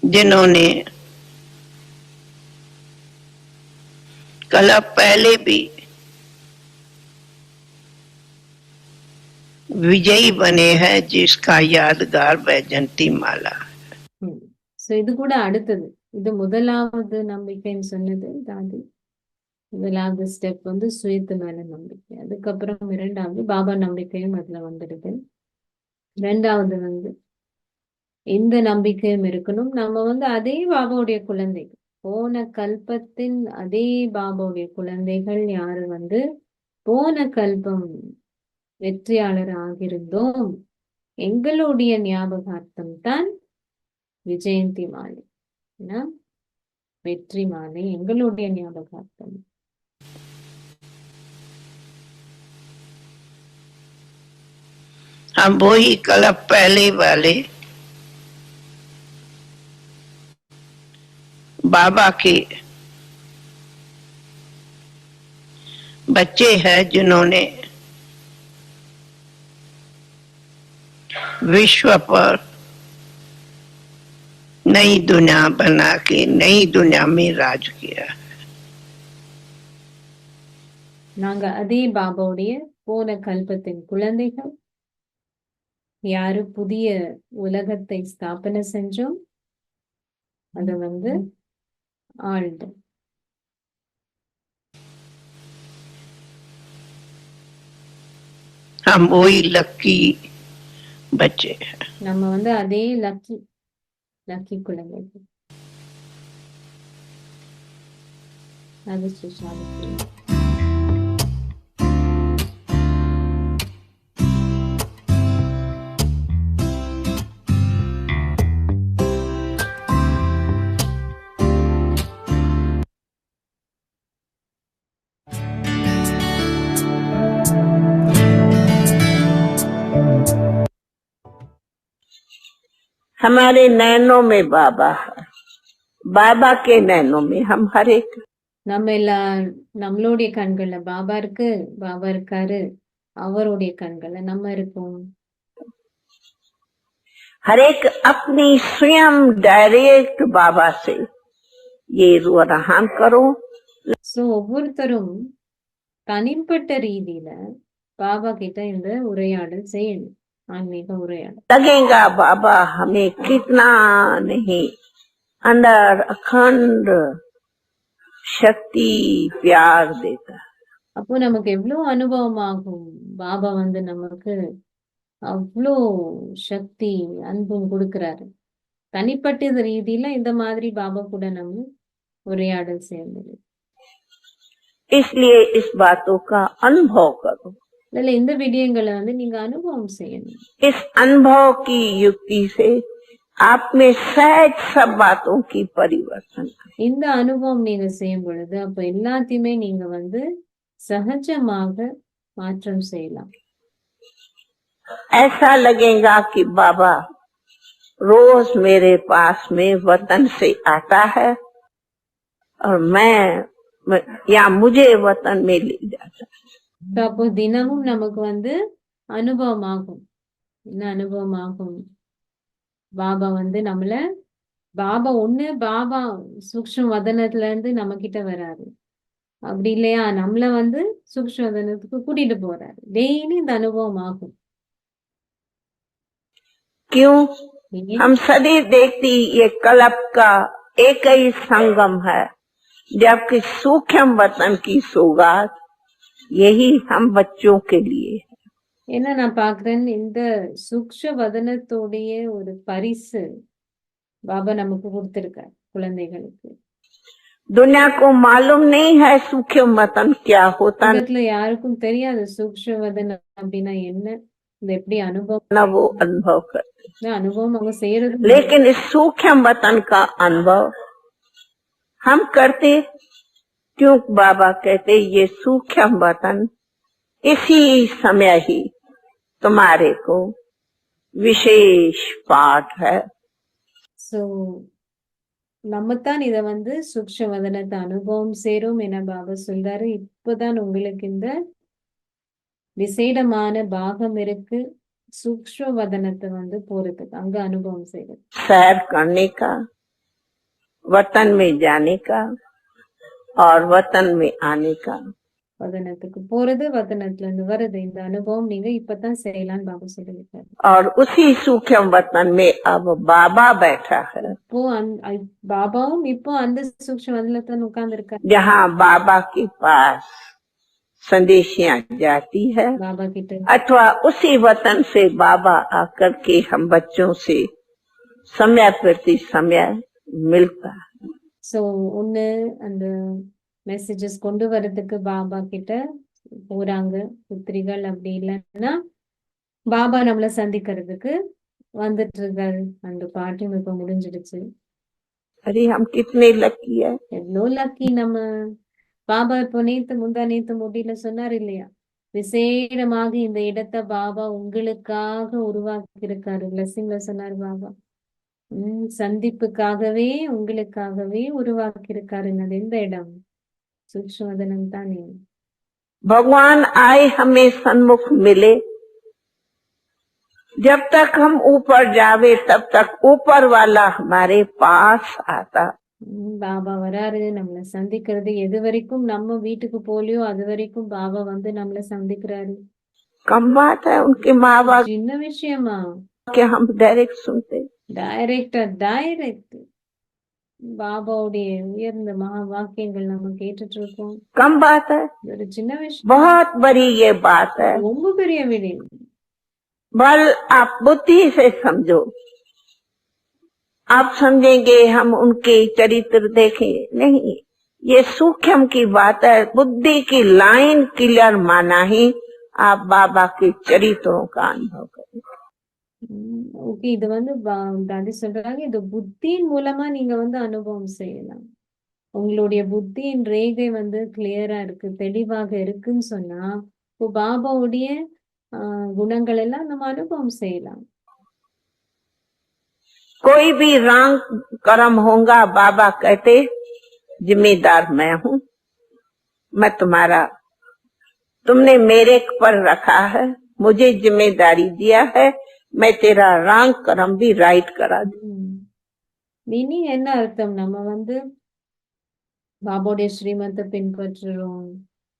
जिन्होंने कल्प पहले भी विजयी बने हैं, जिसका यादगार वैजंती माला। சோ இது கூட அடுத்தது. இது முதலாவது நம்பிக்கைன்னு சொன்னது தாதி. முதலாவது ஸ்டெப் வந்து சுயத்து மேல நம்பிக்கை. அதுக்கப்புறம் இரண்டாவது பாபா நம்பிக்கையும் அதுல வந்துடுது. இரண்டாவது வந்து எந்த நம்பிக்கையும் இருக்கணும், நம்ம வந்து அதே பாபாவுடைய குழந்தைகள், போன கல்பத்தின் அதே பாபாவுடைய குழந்தைகள். யாரு வந்து போன கல்பம் வெற்றியாளர் ஆகியிருந்தோம், எங்களுடைய ஞாபகார்த்தம் தான் விஜயந்தி மாலை, வெற்றி மாலை எங்களுடைய ஞாபகார்த்தம். हम वो ही कल्प पहले वाले बाबा के बच्चे हैं जिन्होंने विश्व पर नई दुनिया बना के नई दुनिया में राज किया। நாங்க அதே பாபாவுடைய போன கல்பத்தின் குழந்தைகள். யாரு புதிய உலகத்தை ஸ்தாபனை செஞ்சோம், அத வந்து ஆழ்ந்தோம். हम वही लकी बच्चे हैं। நம்ம வந்து அதே லக்கி குழந்தைகள். அதிர்ஷ்டசாலி. हमारे नैनों में बाबा है, बाबा के नैनों में हम हर एक। நம்ம நம்மளுடைய கண்கள்ல பாபா இருக்கு, பாபா இருக்காரு, அவருடைய கண்கள்ல நம்ம இருக்கோம். हर एक अपनी स्वयं डायरेक्ट बाबा से ये रुहान करो। சோ ஒவ்வொருத்தரும் தனிப்பட்ட ரீதியில பாபா கிட்ட இந்த உரையாடல் செய்யணும், ஆன்மீக உரையாடல். लगेगा बाबा हमें कितना नहीं अंदर अखंड शक्ति प्यार देता। அப்போ நமக்கு எவ்வளவு அனுபவமாகும், பாபா வந்து நமக்கு அவ்வளோ சக்தி அன்பும் கொடுக்கிறாரு. தனிப்பட்ட ரீதியில இந்த மாதிரி பாபா கூட நம்ம உரையாடல் செய்யணும். इसलिए इस बातों का अनुभव करो। இல்ல இந்த விடயங்களை வந்து நீங்க அனுபவம் செய்யணும். इस अनुभव की युक्ति से आप में सहज सब बातों की परिवर्तन। இந்த அனுபவம் நீங்க செய்யும் பொழுது அப்ப எல்லாத்தையுமே நீங்க வந்து சகஜமாக மாற்றம் செய்யலாம். ऐसा लगेगा कि बाबा रोज मेरे पास में वतन से आता है और मैं या मुझे वतन में ले जाता है। அப்போ தினமும் நமக்கு வந்து அனுபவமாகும். என்ன அனுபவமாகும்? பாபா வந்து நம்மள பாபா சூக்ஷ்ம வதனத்துல இருந்து நம்ம கிட்ட வராரு, அப்படி இல்லையா நம்மள வந்து சூக்ஷ்ம வதனத்துக்கு கூட்டிட்டு போறாரு. டெய்லி இந்த அனுபவம் ஆகும். क्यों? हम सदैव देखती ये कल्प का एक ही संगम है, जबकि सूक्ष्म वतन की सौगात यही हम बच्चों के लिए। ஏன்னா நான் பாக்குறேன் இந்த சூக்ஷ்ம வதனத்தோடைய ஒரு பரிசு பாபா நமக்கு கொடுத்திருக்கார் குழந்தைகளுக்கு. दुनिया को मालूम नहीं है सूक्ष्म वतन क्या होता है। யாருக்கும் தெரியாது சூக்ஷ்ம வதனம் அப்படின்னா என்ன. இது எப்படி அனுபவம் न वो अनुभव करते। இந்த அனுபவம் அவங்க செய்யறது உண்டு. लेकिन इस सूक्ष्म वतन का अनुभव हम करते क्यों? बाबा कहते ये सूक्ष्म वतन इसी समय ही तुम्हारे को विशेष पाठ है। சோ நம்மத்தான் இத வந்து சூக்ஷ்ம வதனத்தை அனுபவம் சேரும் என பாபா சொல்றாரு. இப்பதான் உங்களுக்கு இந்த விசேடமான பாகம் இருக்கு, சூக்ஷ்ம வதனத்தை வந்து போறதுக்கு அங்க அனுபவம் செய்யறது. सैर करने का, वतन में जाने का और वतन में आने का। வதனத்துக்கு போறது, வதனத்துல இருந்து வருது, இந்த அனுபவம் நீங்க இப்பதான் செய்யலாம்னு பாபா சொல்லியிருக்காரு. और उसी सूक्ष्म वतन में अब बाबा बैठा है, இப்போ பாபாவும் இப்போ அந்த சூக்ஷ்ம வதனத்துல உட்கார்ந்து இருக்காரு. जहाँ बाबा के पास संदेशियां जाती है, பாபா கிட்ட अथवा उसी वतन से बाबा आकर के हम बच्चों से समय प्रति समय मिलता है। சோ ஒண்ணு அந்த மெசேஜஸ் கொண்டு வர்றதுக்கு பாபா கிட்ட போறாங்க புத்திரிகள், அப்படி இல்லைன்னா பாபா நம்மள சந்திக்கிறதுக்கு வந்துட்டு இருக்காரு. அந்த பாட்டும் இப்ப முடிஞ்சிடுச்சு. अरे हम कितने लकी है। எவ்வளோ லக்கி நம்ம. பாபா இப்போ முந்தா நேத்து முடியல சொன்னார் இல்லையா, விசேடமாக இந்த இடத்தை பாபா உங்களுக்காக உருவாக்கி இருக்காரு. பிளஸிங்ல சொன்னார் பாபா. சந்திப்புக்காகவே உங்களுக்காகவே உருவாக்கி இருக்காரு. அது எந்த இடம்? சூக்ஷ்மவதனம் தானே. भगवान आए हमें सन्मुख मिले, जब तक हम ऊपर जावे तब तक ऊपर वाला हमारे पास आता। பாபா வராரு நம்மள சந்திக்கிறது. எது வரைக்கும் நம்ம வீட்டுக்கு போலியோ அது வரைக்கும் பாபா வந்து நம்மள சந்திக்கிறாரு. कम बात है उनके माँ बाप சின்ன விஷயமா? के हम डायरेक्ट सुनते। டைரக்ட் பாபாவுடைய உயர்ந்த மகா வாக்கியங்கள் நம்ம கேட்டுட்டு இருக்கோம். कम बात है, இது ஒரு சின்ன விஷயம், बहुत बड़ी ये बात है। ரொம்ப பெரிய விடயம். बल आप बुद्धि से समझो, आप समझेंगे हम उनके चरित्र देखेंगे, नहीं, ये सूक्ष्म की बात है। बुद्धि की लाइन क्लियर माना ही आप बाबा के चरित्रों का अनुभव करें। ஓகே, இது வந்து தாதி சொல்றாங்க, இது புத்தியின் மூலமா நீங்க வந்து அனுபவம் செய்யலாம். உங்களுடைய புத்தியின் ரேகை வந்து கிளியரா இருக்கு, தெளிவாக இருக்குன்னு சொன்னா இப்போ பாபாவுடைய குணங்கள் எல்லாம் நம்ம அனுபவம் செய்யலாம். कोई भी रंग कर्म होगा, बाबा कहते जिम्मेदार मैं हूँ, मैं तुम्हारा, तुमने मेरे पर रखा है, मुझे जिम्मेदारी दिया है, मैं तेरा रंग कर्म भी राइट करा दूं। மீனிங் என்ன அர்த்தம்? நம்ம வந்து பாபாவுடைய ஸ்ரீமத்தை பின்பற்றுறோம்,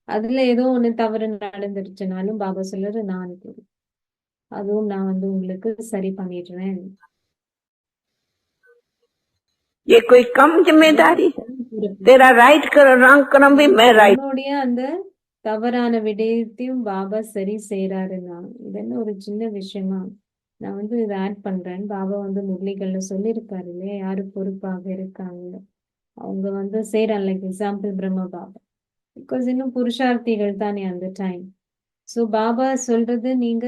அதுல ஏதோ ஒண்ணு தவறு நடந்துருச்சுனாலும் பாபா சொல்றாரு நான் அதுவும் நான் வந்து உங்களுக்கு சரி பண்ணிடுறேன். ये कोई कम जिम्मेदारी है? तेरा राइट कर रंग कर्म भी मैं राइट। என்னுடைய அந்த தவறான விடயத்தையும் பாபா சரி செய்யறாருன்னா இது என்ன ஒரு சின்ன விஷயமா? நான் வந்து இதை ஆட் பண்றேன். பாபா வந்து முரளிகள்ல சொல்லியிருக்காரு இல்லையா, யாரு பொறுப்பாக இருக்காங்க அவங்க வந்து செய்யறாங்க. லைக் எக்ஸாம்பிள் பிரம்ம பாபா, பிகாஸ் இன்னும் புருஷார்த்திகள் தானே அந்த டைம். ஸோ பாபா சொல்றது நீங்க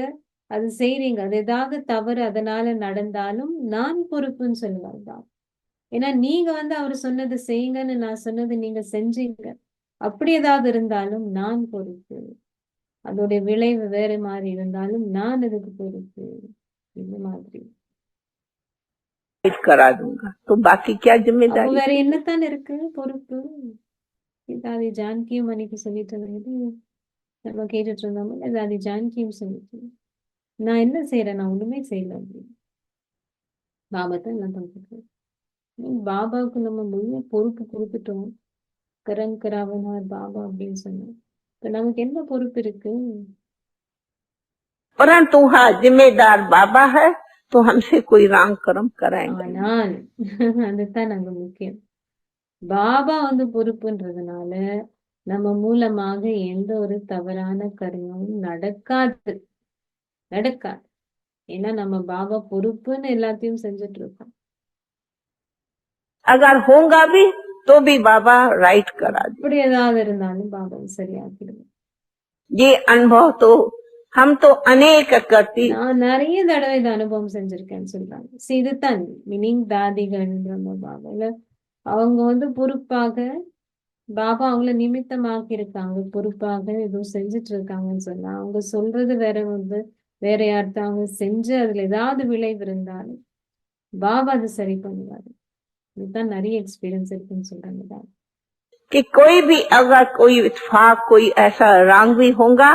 அது செய்றீங்க, அது ஏதாவது தவறு அதனால நடந்தாலும் நான் பொறுப்புன்னு சொல்லுவார் பாபா. ஏன்னா நீங்க வந்து அவர் சொன்னது செய்யுங்கன்னு நான் சொன்னது நீங்க செஞ்சீங்க, அப்படி ஏதாவது இருந்தாலும் நான் பொறுப்பு. அதோடைய விளைவு வேற மாதிரி இருந்தாலும் நான் அதுக்கு பொறுப்பு. இந்த மாதிரி करा दूंगा, तो बाकी क्या जिम्मेदारी? வேற என்னத்தான் இருக்கு பொறுப்பு? தாதி ஜான்கியும் அன்னைக்கு சொல்லிட்டு இருந்தது நம்ம கேட்டுட்டு இருந்தோம். தாதி ஜான்கியும் சொல்லிட்டு நான் என்ன செய்யறேன், நான் ஒண்ணுமே செய்யல அப்படின்னு பாபா தான் எல்லாம் பண்றது. பாபாவுக்கு நம்ம முழு பொறுப்பு கொடுத்துட்டோம். கரன் கராவனார் பாபா அப்படின்னு சொன்னோம். இப்ப நமக்கு என்ன பொறுப்பு இருக்கு? परंतु हाँ, जिम्मेदार बाबा है तो हमसे कोई रंग कर्म कराएंगे। ஆனால் அதுதான் நாங்க முக்கியம். பாபா வந்து பொறுப்புன்றதுனால நம்ம மூலமாக எந்த ஒரு தவறான கர்மமும் நடக்காது. ஏன்னா நம்ம பாபா பொறுப்புன்னு எல்லாத்தையும் செஞ்சுட்டு இருக்கோம். अगर होगा भी तो भी बाबा राइट करा दे। இப்படி ஏதாவது இருந்தாலும் பாபா சரியாக்கிடுவோம். ये अनुभव तो हम तो अनेक करती நான் நிறைய தடவை இதை அனுபவம் செஞ்சிருக்கேன்னு சொல்றாங்க. இதுதான் மீனிங் தாதிகள் நம்ம பாபால அவங்க வந்து பொறுப்பாக பாபா அவங்கள நிமித்தமாக்கி இருக்காங்க, பொறுப்பாக ஏதோ செஞ்சுட்டு இருக்காங்கன்னு சொன்னா அவங்க சொல்றது வேற வந்து வேற யார்கிட்ட அவங்க செஞ்சு அதுல ஏதாவது விளைவு இருந்தாலும் பாபா அது சரி பண்ணுவாரு. இதுதான் நிறைய எக்ஸ்பீரியன்ஸ் இருக்குன்னு சொல்றாங்க பாபா. कि कोई भी अगर कोई इत्तेफाक कोई ऐसा रंग भी होगा,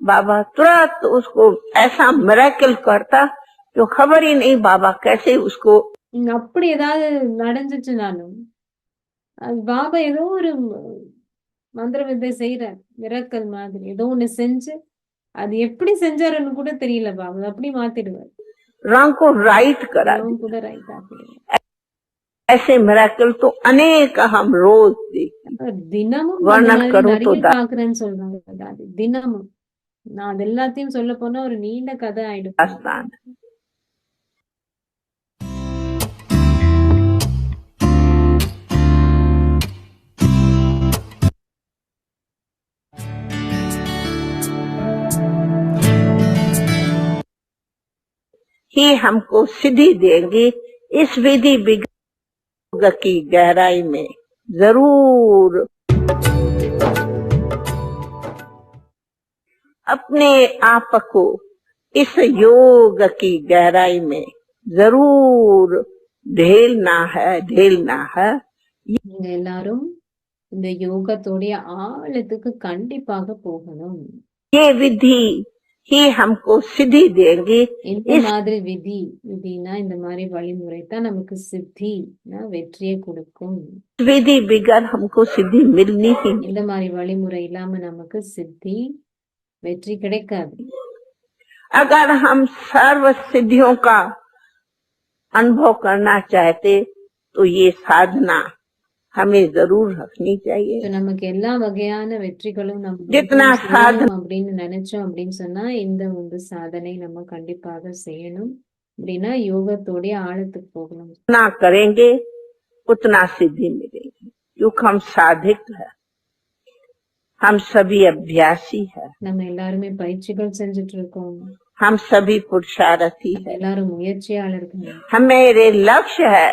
बाबा तुरंत उसको ऐसा मिरेकल करता जो खबर ही नहीं बाबा कैसे उसको அப்படி ஏதாவது நடந்துச்சுனாலும் அது பாபா ஏதோ ஒரு மந்திர வித்தை செய்யறாரு, மிராக்கல் மாதிரி ஏதோ ஒண்ணு செஞ்சு அது எப்படி செஞ்சாருன்னு கூட தெரியல பாபா அப்படி மாத்திடுவாரு, रंग को राइट करा ரங் கூட ரைட் ஆக்கிடுவாரு. ऐसे मिरेकल तो अनेक हम रोज देखते தினமும் அந்த वर्णन மாதிரி करूं तो நிறைய பாக்குறேன்னு சொல்றாங்க தாதி. தினமும் நான் அது எல்லாத்தையும் சொல்ல போனா ஒரு நீண்ட கதை ஆயிடும். दास्तान ही हमको सिद्धि देंगे इस विधि विज्ञान की गहराई में जरूर अपने आप को इस योग की गहराई में जरूर ढेलना है நீங்க எல்லாரும் இந்த யோகத்தோடைய ஆழத்துக்கு கண்டிப்பாக போகணும். ये विधि ही हमको सिद्धि देंगे இந்த மாதிரி விதினா இந்த மாதிரி வழிமுறை தான் நமக்கு சித்தி வெற்றியை கொடுக்கும். विधि बगैर हमको सिद्धि मिलनी ही नहीं। இந்த மாதிரி வழிமுறை இல்லாம நமக்கு சித்தி வெற்றி கிடைக்காது. अगर हम सर्व सिद्धियों का अनुभव करना चाहते तो ये साधना हमें जरूर रखनी चाहिए. இப்ப நமக்கு எல்லா வகையான வெற்றிகளும் நம்ம जितना साधन அப்படின்னு நினைச்சோம் அப்படின்னு சொன்னா இந்த ஒரு சாதனை நம்ம கண்டிப்பாக செய்யணும். அப்படின்னா யோகத்தோடைய ஆழத்துக்கு போகணும். ना करेंगे उतना सिद्धि मिलेगी, क्योंकि हम साधिक है, हम सभी अभ्यासी है, நம்ம எல்லாருமே பயிற்சிகள் செஞ்சுட்டு இருக்கோம், हम सभी पुरुषार्थी है, எல்லாரும் முயற்சியாளர்கள். हमारे लक्ष्य है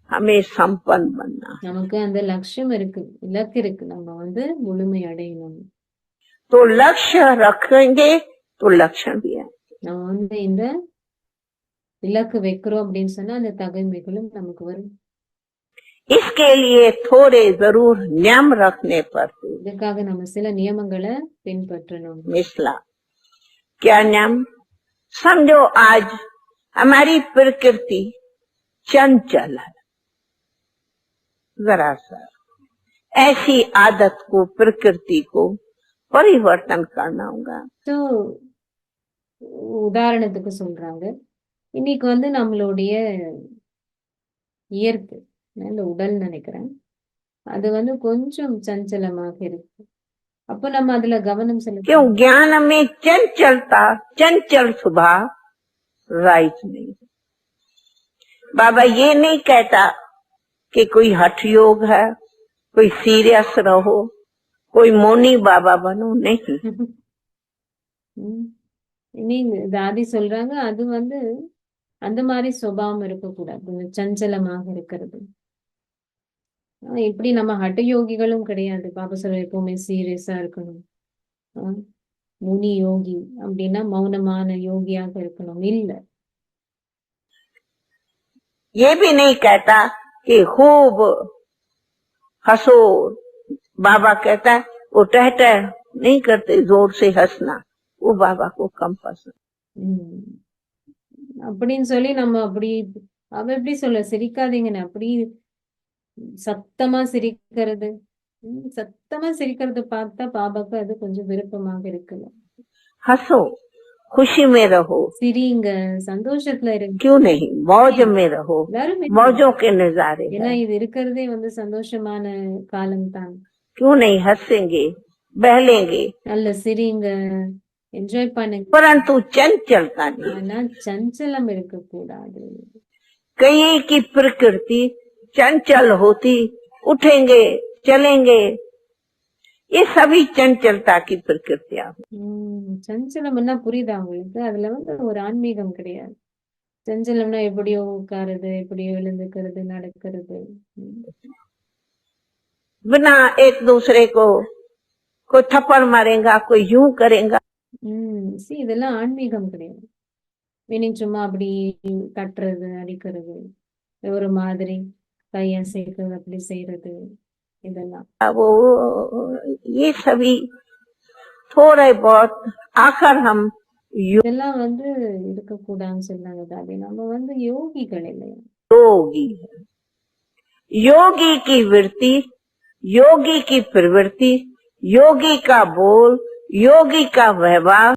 हमें संपन्न बनना. நமக்கு அந்த லட்சியம் இருக்கு, இலக்கு இருக்கு, நம்ம வந்து முழுமை அடையணும். तो लक्ष्य रखेंगे तो लक्षण भी है. நம்ம வந்து இந்த இலக்கு வைக்கிறோம் அப்படின்னு சொன்னா அந்த தகைமைகளும் நமக்கு வரும். इसके लिए थोड़े जरूर नियम रखने पड़ते. இதுக்காக நம்ம சில நியமங்களை பின்பற்றணும். मिसला क्या नियम? समझो आज हमारी प्रकृति चंचल है, जरा सा ऐसी आदत को प्रकृति को परिवर्तन करना होगा. So, உதாரணத்துக்கு சொல்றாங்க, இன்னைக்கு வந்து நம்மளுடைய இயற்கை இந்த உடல் நினைக்கிறேன் அது வந்து கொஞ்சம் சஞ்சலமாக இருக்கு. அப்ப நம்ம அதுல கவனம் क्यों? செலுத்தணும். ज्ञान में चंचलता चंचल स्वभाव राइट नहीं. बाबा ये नहीं कहता कि कोई हठ योग है, कोई सीरियस रहो, कोई मौनी बाबा बनो, नहीं. நீங்க தாதி சொல்றாங்க அது வந்து அந்த மாதிரி சுபாவம் இருக்கக்கூடாது, கொஞ்சம் சஞ்சலமாக இருக்கிறது. இப்படி நம்ம ஹட்ட யோகிகளும் கிடையாது. பாபா சொல்ற எப்பவுமே சீரியஸா இருக்கணும். முனி யோகி அப்படின்னா மௌனமான யோகியாக இருக்கணும் இல்ல. ये भी नहीं कहता कि खूब हंसो. बाबा कहता है वो टहटह नहीं करते, जोर से हंसना, वो बाबा को कम पसंद. அப்படின்னு சொல்லி நம்ம அப்படி அவ எப்படி சொல்ல சிரிக்காதீங்கன்னு அப்படி சத்தமா சிரிக்கிறது, சத்தமா சிரிக்கிறது பார்த்தா பாபாக்கு அது கொஞ்சம் விருப்பமாக இருக்குல்ல. हंसो, खुशी में रहो, சிரிங்க, சந்தோஷத்துல இருங்க. क्यों नहीं, मौज में रहो, எல்லாரும் मौजों के नजारे ஏன்னா हैं. இது இருக்கிறதே வந்து சந்தோஷமான காலம் தான். क्यों नहीं हंसेंगे, बहलेंगे, நல்ல சிரிங்க, என்ஜாய் பண்ணுங்க. परंतु चंचलता नहीं. ஆனா சஞ்சலம் இருக்கக்கூடாது. कई की प्रकृति चंचल होती, उठेंगे चलेंगे, ये सभी चंचलता की प्रकृतियां हैं। சஞ்சலம்னா புரியுதா உங்களுக்கு? அதுல வந்து ஒரு ஆன்மீகம் கிடையாது. சஞ்சலம்னா எப்படியோ உட்காருது, எப்படியோ எழுந்துக்கிறது, நடக்கிறது. बिना एक दूसरे को कोई थप्पड़ मारेगा, कोई यूं करेगा, இதெல்லாம் ஆன்மீகம் கிடையாது. மீனிங் சும்மா அப்படி தட்டுறது, அடிக்கிறது, ஒரு மாதிரி கையசைக்கிறது, அப்படி செய்யறது, இதெல்லாம் वो ये सभी थोड़े बहुत आकर हम இதெல்லாம் வந்து இருக்கக்கூடாதுன்னு சொன்னாங்க தாதி. நம்ம வந்து யோகிகள் இல்லையா? योगी है। योगी की वृत्ति, योगी की प्रवृत्ति, योगी का बोल, योगी का व्यवहार,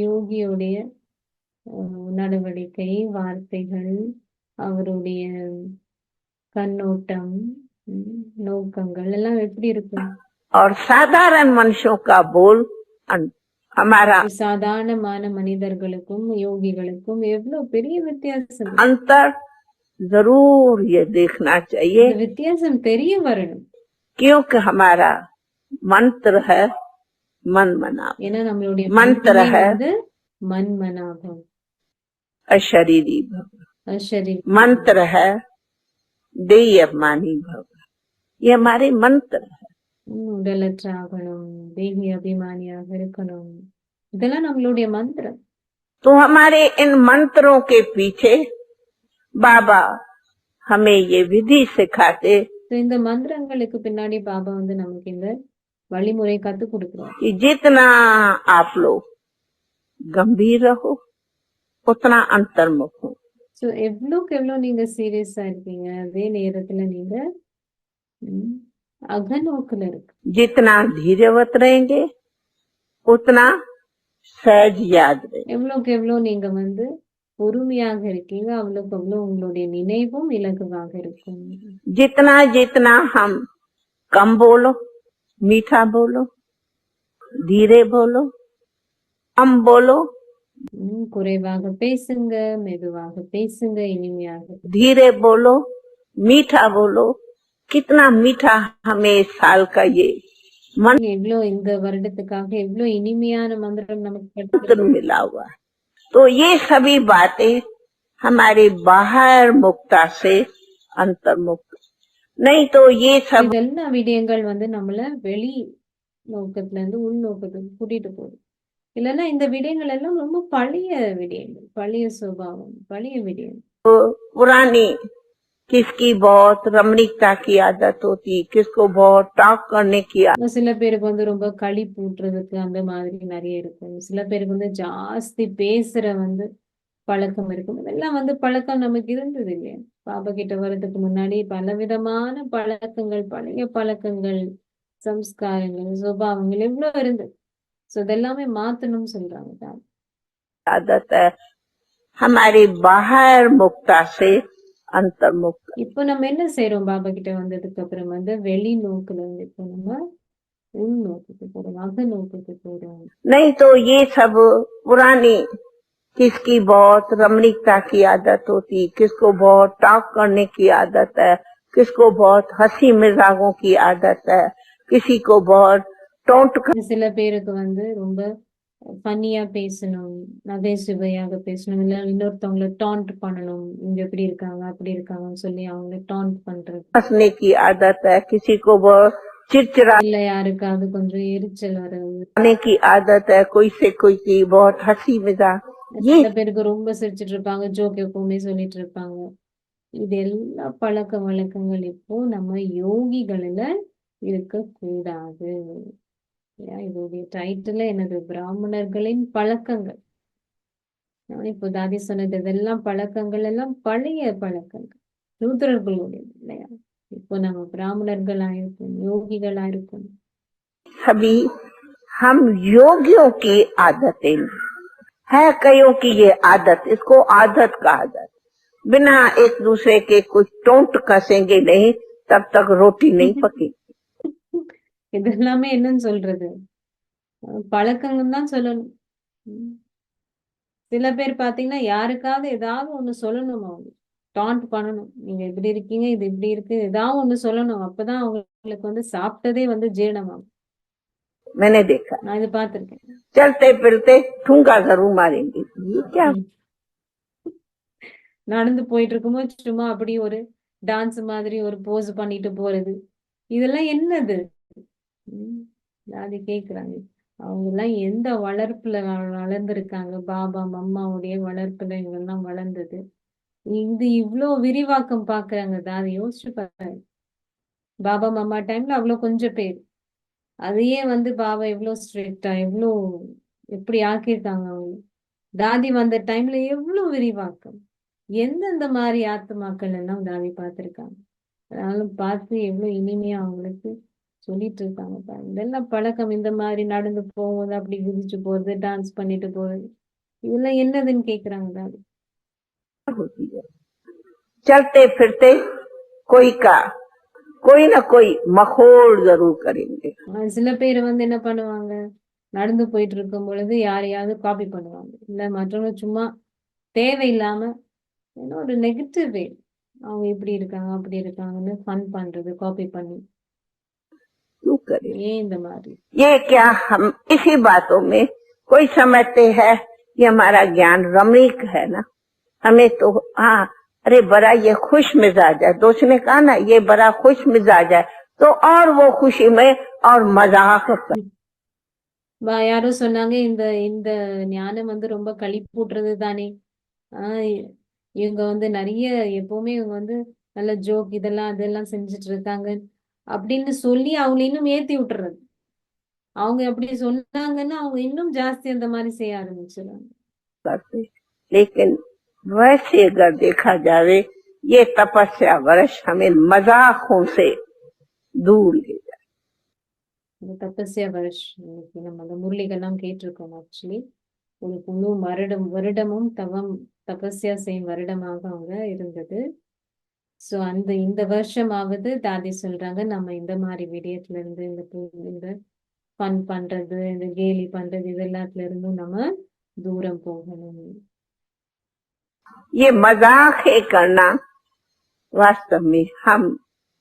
யோகியுடைய நடவடிக்கை, வார்த்தைகள், அவருடைய கண்ணோட்டம், நோக்கங்கள் எல்லாம் எப்படி இருக்கும்? और साधारण मनुष्यों का बोल हमारा சாதாரணமான மனிதர்களுக்கும் யோகிகளுக்கும் எவ்வளவு பெரிய வித்தியாசம். अंतर जरूर ये देखना चाहिए, இந்த வித்தியாசம் தெரிய வரணும். क्योंकि हमारा मंत्र है मन मनाभ, ஏன்னா நம்மளுடைய मंत्र है வந்து மன்மனாபம், अशरीरी भव, அஷரி मंत्र है देय अभिमानी भव। ये हमारे मंत्र है। உடலற்ற ஆகணும், தேகி அபிமானியாக இருக்கணும், இதெல்லாம் நம்மளுடைய மந்திரம். तो हमारे इन मंत्रों के पीछे बाबा हमें ये विधि सिखाते இந்த மந்திரங்களுக்கு பின்னாடி பாபா வந்து நமக்கு இந்த வழிமுறை கத்து கொடுக்கிறார். कि जितना आप लोग गंभीर रहो उतना अंतर्मुख हो, சோ எவ்வளவுக்கு எவ்வளவு நீங்க சீரியஸா இருக்கீங்க, அதே நேரத்துல நீங்க அகநோக்குல இருக்கு. जितना धीरवत रहेंगे उतना सहज याद रहेंगे, எவ்வளவுக்கு எவ்வளவு நீங்க வந்து பொறுமையாக இருக்கீங்க, அவ்வளவுக்கு அவ்வளவு உங்களுடைய நினைவும் இலகுவாக இருக்கும். जितना जितना हम कम बोलो, मीठा बोलो, धीरे बोलो, कम बोलो, குறைவாக பேசுங்க, மெதுவாக பேசுங்க, இனிமையாக धीरे बोलो, मीठा बोलो, कितना मीठा हमें इस साल का ये எவ்வளவு இந்த வருடத்துக்காக எவ்வளவு இனிமையான மந்திரம் நமக்கு मंत्र मिला हुआ है। तो ये सभी बातें हमारे बाहर मुक्ता से अंतर्मुक्त, नहीं तो ये सब இதெல்லாம் விடயங்கள் வந்து நம்மள வெளி நோக்கத்துல இருந்து உள் நோக்கத்துக்கு கூட்டிட்டு போகுது. இல்லைன்னா இந்த விடயங்கள் எல்லாம் ரொம்ப பழைய விடயங்கள், பழைய சுபாவம், பழைய விடயம். पुरानी किसकी बहुत रमणीकता की आदत होती, किसको बहुत टॉक करने की आदत, சில பேருக்கு வந்து ரொம்ப களி பூட்டுறதுக்கு அந்த மாதிரி நிறைய இருக்கும். சில பேருக்கு வந்து ஜாஸ்தி பேசுற வந்து பழக்கம் இருக்கும். இதெல்லாம் வந்து பழக்கம் நமக்கு இருந்தது இல்லையா? பாபா கிட்ட வர்றதுக்கு முன்னாடி பலவிதமான பழக்கங்கள், பழைய பழக்கங்கள், சம்ஸ்காரங்கள், சுபாவங்கள் எவ்வளவு இருந்தது. சோ இதெல்லாமே மாத்தணும்னு சொல்றாங்க தான். आदत है हमारे बाहर मुक्ता से अंतर्मुक्त। இப்போ நம்ம என்ன செய்யறோம்? பாபா கிட்ட வந்ததுக்கு அப்புறம் வந்து வெளி நோக்குல இருந்து இப்போ நம்ம உள் நோக்குக்கு போறோம், அக நோக்குக்கு போறோம். नहीं तो ये सब पुरानी किसकी बहुत रमणीकता की आदत होती, किसको बहुत टॉक करने की आदत है, किसको बहुत हंसी मजाकों की आदत है, किसी को बहुत टोंट சில பேருக்கு வந்து ரொம்ப ஃபன்னியா பேசணும், நகைச்சுவையாக பேசணும், இல்ல இன்னொருத்தவங்களை டான்ட் பண்ணணும், இங்க எப்படி இருக்காங்க அப்படி இருக்காங்கன்னு சொல்லி அவங்களை டான்ட் பண்றது, हंसने की आदत है, किसी को बहुत चिड़चिड़ाने இல்ல யாருக்காவது கொஞ்சம் எரிச்சல் வர்றது, की आदत है, कोई से कोई की बहुत हंसी मजाक, சில பேருக்கு ரொம்ப சிரிச்சிட்டு இருப்பாங்க, ஜோக் எப்பவுமே சொல்லிட்டு இருப்பாங்க. இது எல்லா பழக்க வழக்கங்கள் இப்போ நம்ம யோகிகளில இருக்கக்கூடாது. இதோடைய டைட்டில் என்னது? பிராமணர்களின் பழக்கங்கள். இப்போ தாதி சொன்னது இதெல்லாம் பழக்கங்கள் எல்லாம் பழைய பழக்கங்கள், சூத்திரர்களுடைய இல்லையா? இப்போ நம்ம பிராமணர்களா இருக்கும், யோகிகளா இருக்கும். सभी हम योगियों की आदतें है, कईयों की ये आदत, इसको आदत कहा जाता है। बिना एक दूसरे के कुछ टोंट कसेंगे नहीं तब तक रोटी नहीं पकेगी। இதெல்லாமே என்னன்னு சொல்றது? பழக்கங்கள் தான் சொல்லணும். சில பேர் பாத்தீங்கன்னா யாருக்காவது ஏதாவது ஒண்ணு சொல்லணும், அவங்க டான்ட் பண்ணணும், நீங்க இப்படி இருக்கீங்க, இது இப்படி இருக்கு, ஏதாவது ஒண்ணு சொல்லணும். அப்பதான் அவங்களுக்கு வந்து சாப்பிட்டதே வந்து ஜீரணமாகும். मैंने देखा। நான் இது பார்த்திருக்கேன். चलते फिरते ठूंगा जरूर मारेंगे। ये क्या? ம். நடந்து போயிட்டு இருக்கும்போது சும்மா அப்படி ஒரு டான்ஸ் மாதிரி ஒரு போஸ் பண்ணிட்டு போறது. இதெல்லாம் என்னது? ம். அது கேக்குறாங்க. அவங்க எல்லாம் எந்த வளர்ப்புல வளர்ந்திருக்காங்க? பாபா மம்மாவுடைய வளர்ப்புல இவங்கெல்லாம் வளர்ந்தது. இது இவ்ளோ விரிவாக்கம் பாக்குறாங்க. அதை யோசிச்சு பாருங்க. பாபா மம்மா டைம்ல அவ்வளவு கொஞ்சம் பேர். அதையே வந்து பாபா எவ்வளவு ஸ்ட்ரிக்டா எவ்வளோ எப்படி ஆக்கியிருக்காங்க அவங்க. தாதி வந்த டைம்ல எவ்வளவு விரிவாக்கம். எந்தெந்த மாதிரி ஆத்துமாக்கள் எல்லாம் தாதி பார்த்திருக்காங்க. அதனால பார்த்து எவ்வளவு இனிமையா அவங்களுக்கு சொல்லிட்டு இருக்காங்க பாருங்க. இதெல்லாம் பழக்கம். இந்த மாதிரி நடந்து போகும்போது அப்படி குதிச்சு போறது, டான்ஸ் பண்ணிட்டு போறது, இதெல்லாம் என்னதுன்னு கேக்குறாங்க தாதி. होती है। चलते फिरते कोई ना कोई मखौल जरूर करेंगे। சில பேர் வந்து என்ன பண்ணுவாங்க, நடந்து போயிட்டு இருக்கும் பொழுது யாரையாவது காப்பி பண்ணுவாங்க. இல்ல மற்றவங்க சும்மா தேவையில்லாம ஏன்னா ஒரு நெகட்டிவ் வே அவங்க இப்படி இருக்காங்க அப்படி இருக்காங்கன்னு ஃபன் பண்றது, காப்பி பண்ணி. क्यों करें? ஏன் இந்த மாதிரி? ये क्या हम इसी बातों में कोई समझते हैं कि हमारा ज्ञान रमणीक है ना, हमें तो हाँ अरे बड़ा ये खुश मिजाज है, दोस्त ने कहा ना ये बड़ा खुश मिजाज है, तो और वो खुशी में और मजाक कर। யாரோ சொன்னாங்க இந்த இந்த ஞானம் வந்து ரொம்ப களிப்பூட்டுறது தானே. இவங்க வந்து நிறைய எப்பவுமே இவங்க வந்து நல்ல ஜோக் இதெல்லாம் அதெல்லாம் செஞ்சுட்டு இருக்காங்க அப்படின்னு சொல்லி அவங்க இன்னும் ஏத்தி விட்டுறது. அவங்க அப்படி சொன்னாங்கன்னா அவங்க இன்னும் ஜாஸ்தி அந்த மாதிரி செய்ய ஆரம்பிச்சிடுறாங்க. करते लेकिन वैसे अगर देखा जाए ये तपस्या वर्ष हमें मजाकों से दूर ले जाए। இந்த தபஸ்யா வருஷ் இன்னைக்கு நம்ம அந்த முரளிகள்லாம் கேட்டிருக்கோம். ஆக்சுவலி ஒரு முழு வருடமும் தபஸ்யா செய்யும் வருடமாக அவங்க இருந்தது. சோ இந்த வருஷமாவது தாதி சொல்றாங்க நம்ம இந்த மாதிரி விடயத்துல இருந்து இந்த ஃபன் பண்றது, இந்த கேலி பண்றது இது எல்லாத்துல இருந்தும் நம்ம தூரம் போகணும். ये मजाक करना वास्तव में हम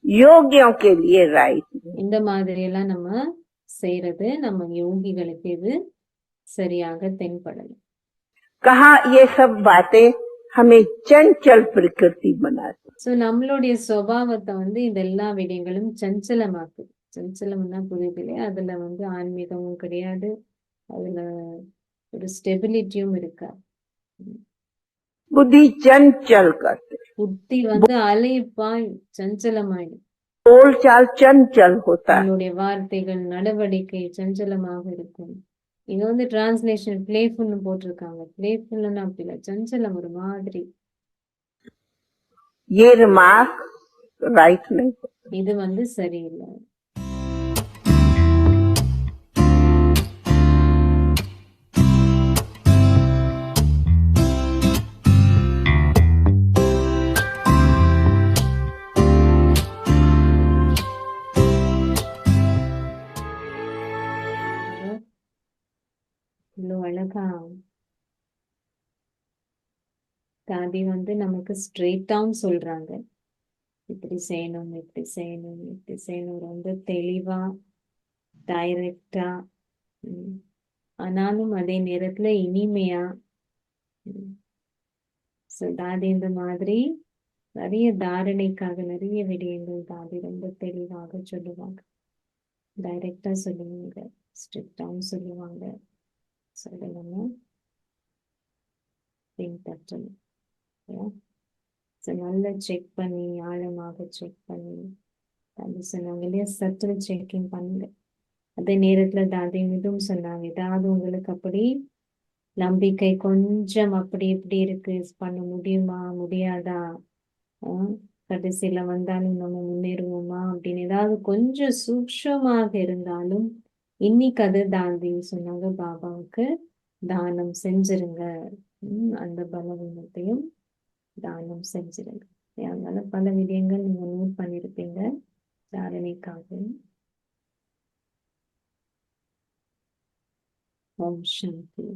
योगियों के लिए राइट नहीं। இந்த மாதிரி எல்லாம் நம்ம செய்யறது நம்ம யோகிகளுக்கு இது சரியாக தென்படல. कहा ये सब बातें हमें चंचल प्रकृति बनाती। சோ நம்மளுடைய சுபாவத்தை வந்து இந்த எல்லா விடயங்களும் சஞ்சலமாக்குது. சஞ்சலம்னா புரியுது இல்லையா? அதுல வந்து ஆன்மீகமும் கிடையாது, அதுல ஒரு ஸ்டெபிலிட்டியும் இருக்கா. बुद्धि चंचल करते, புத்தி வந்து அலைப்பாய் சஞ்சலமாயிடும். बोल चाल चंचल होता है। நம்மளுடைய வார்த்தைகள் நடவடிக்கை சஞ்சலமாக இருக்கும். இங்க வந்து டிரான்ஸ்லேஷன் பிளேஃபுல்னு போட்டிருக்காங்க. பிளேஃபுல்னா அப்படி இல்லை, சஞ்சலம் ஒரு மாதிரி. ये रिमार्क राइट नहीं। இது வந்து சரியில்லை. இவ்வளவு அழகா தாதி வந்து நமக்கு ஸ்ட்ரெயிட்டாவும் சொல்றாங்க. இப்படி செய்யணும் இப்படி செய்யணும் இப்படி செய்யணும், ரொம்ப தெளிவா டைரக்டா, ஆனாலும் அதே நேரத்துல இனிமையா. தாதி இந்த மாதிரி நிறைய தாரணைக்காக நிறைய விடயங்கள் தாதி ரொம்ப தெளிவாக சொல்லுவாங்க, டைரக்டா சொல்லுவாங்க, ஸ்ட்ரிக்டாவும் சொல்லுவாங்க. சொல்லணும் பின்பற்றணும். நல்லா செக் பண்ணி ஆழமாக செக் பண்ணி அது சொன்னாங்க இல்லையா, சட்டில் செக்கிங் பண்ணுங்க. அதே நேரத்துல தாதி இதுவும் சொன்னாங்க, ஏதாவது உங்களுக்கு அப்படி நம்பிக்கை கொஞ்சம் அப்படி இப்படி இருக்கு, பண்ண முடியுமா முடியாதா, கடைசியில வந்தாலும் நம்ம முன்னேறுவோமா அப்படின்னு ஏதாவது கொஞ்சம் சூக்ஷமாக இருந்தாலும் இன்னைக்கு அது தாதி சொன்னாங்க பாபாவுக்கு தானம் செஞ்சிருங்க. அந்த பலவீனத்தையும் தானம் செஞ்சிருங்க. அதனால பல விடயங்கள் நீங்க நோட் பண்ணிருப்பீங்க தாரணைக்காக. ஓம் சாந்தி.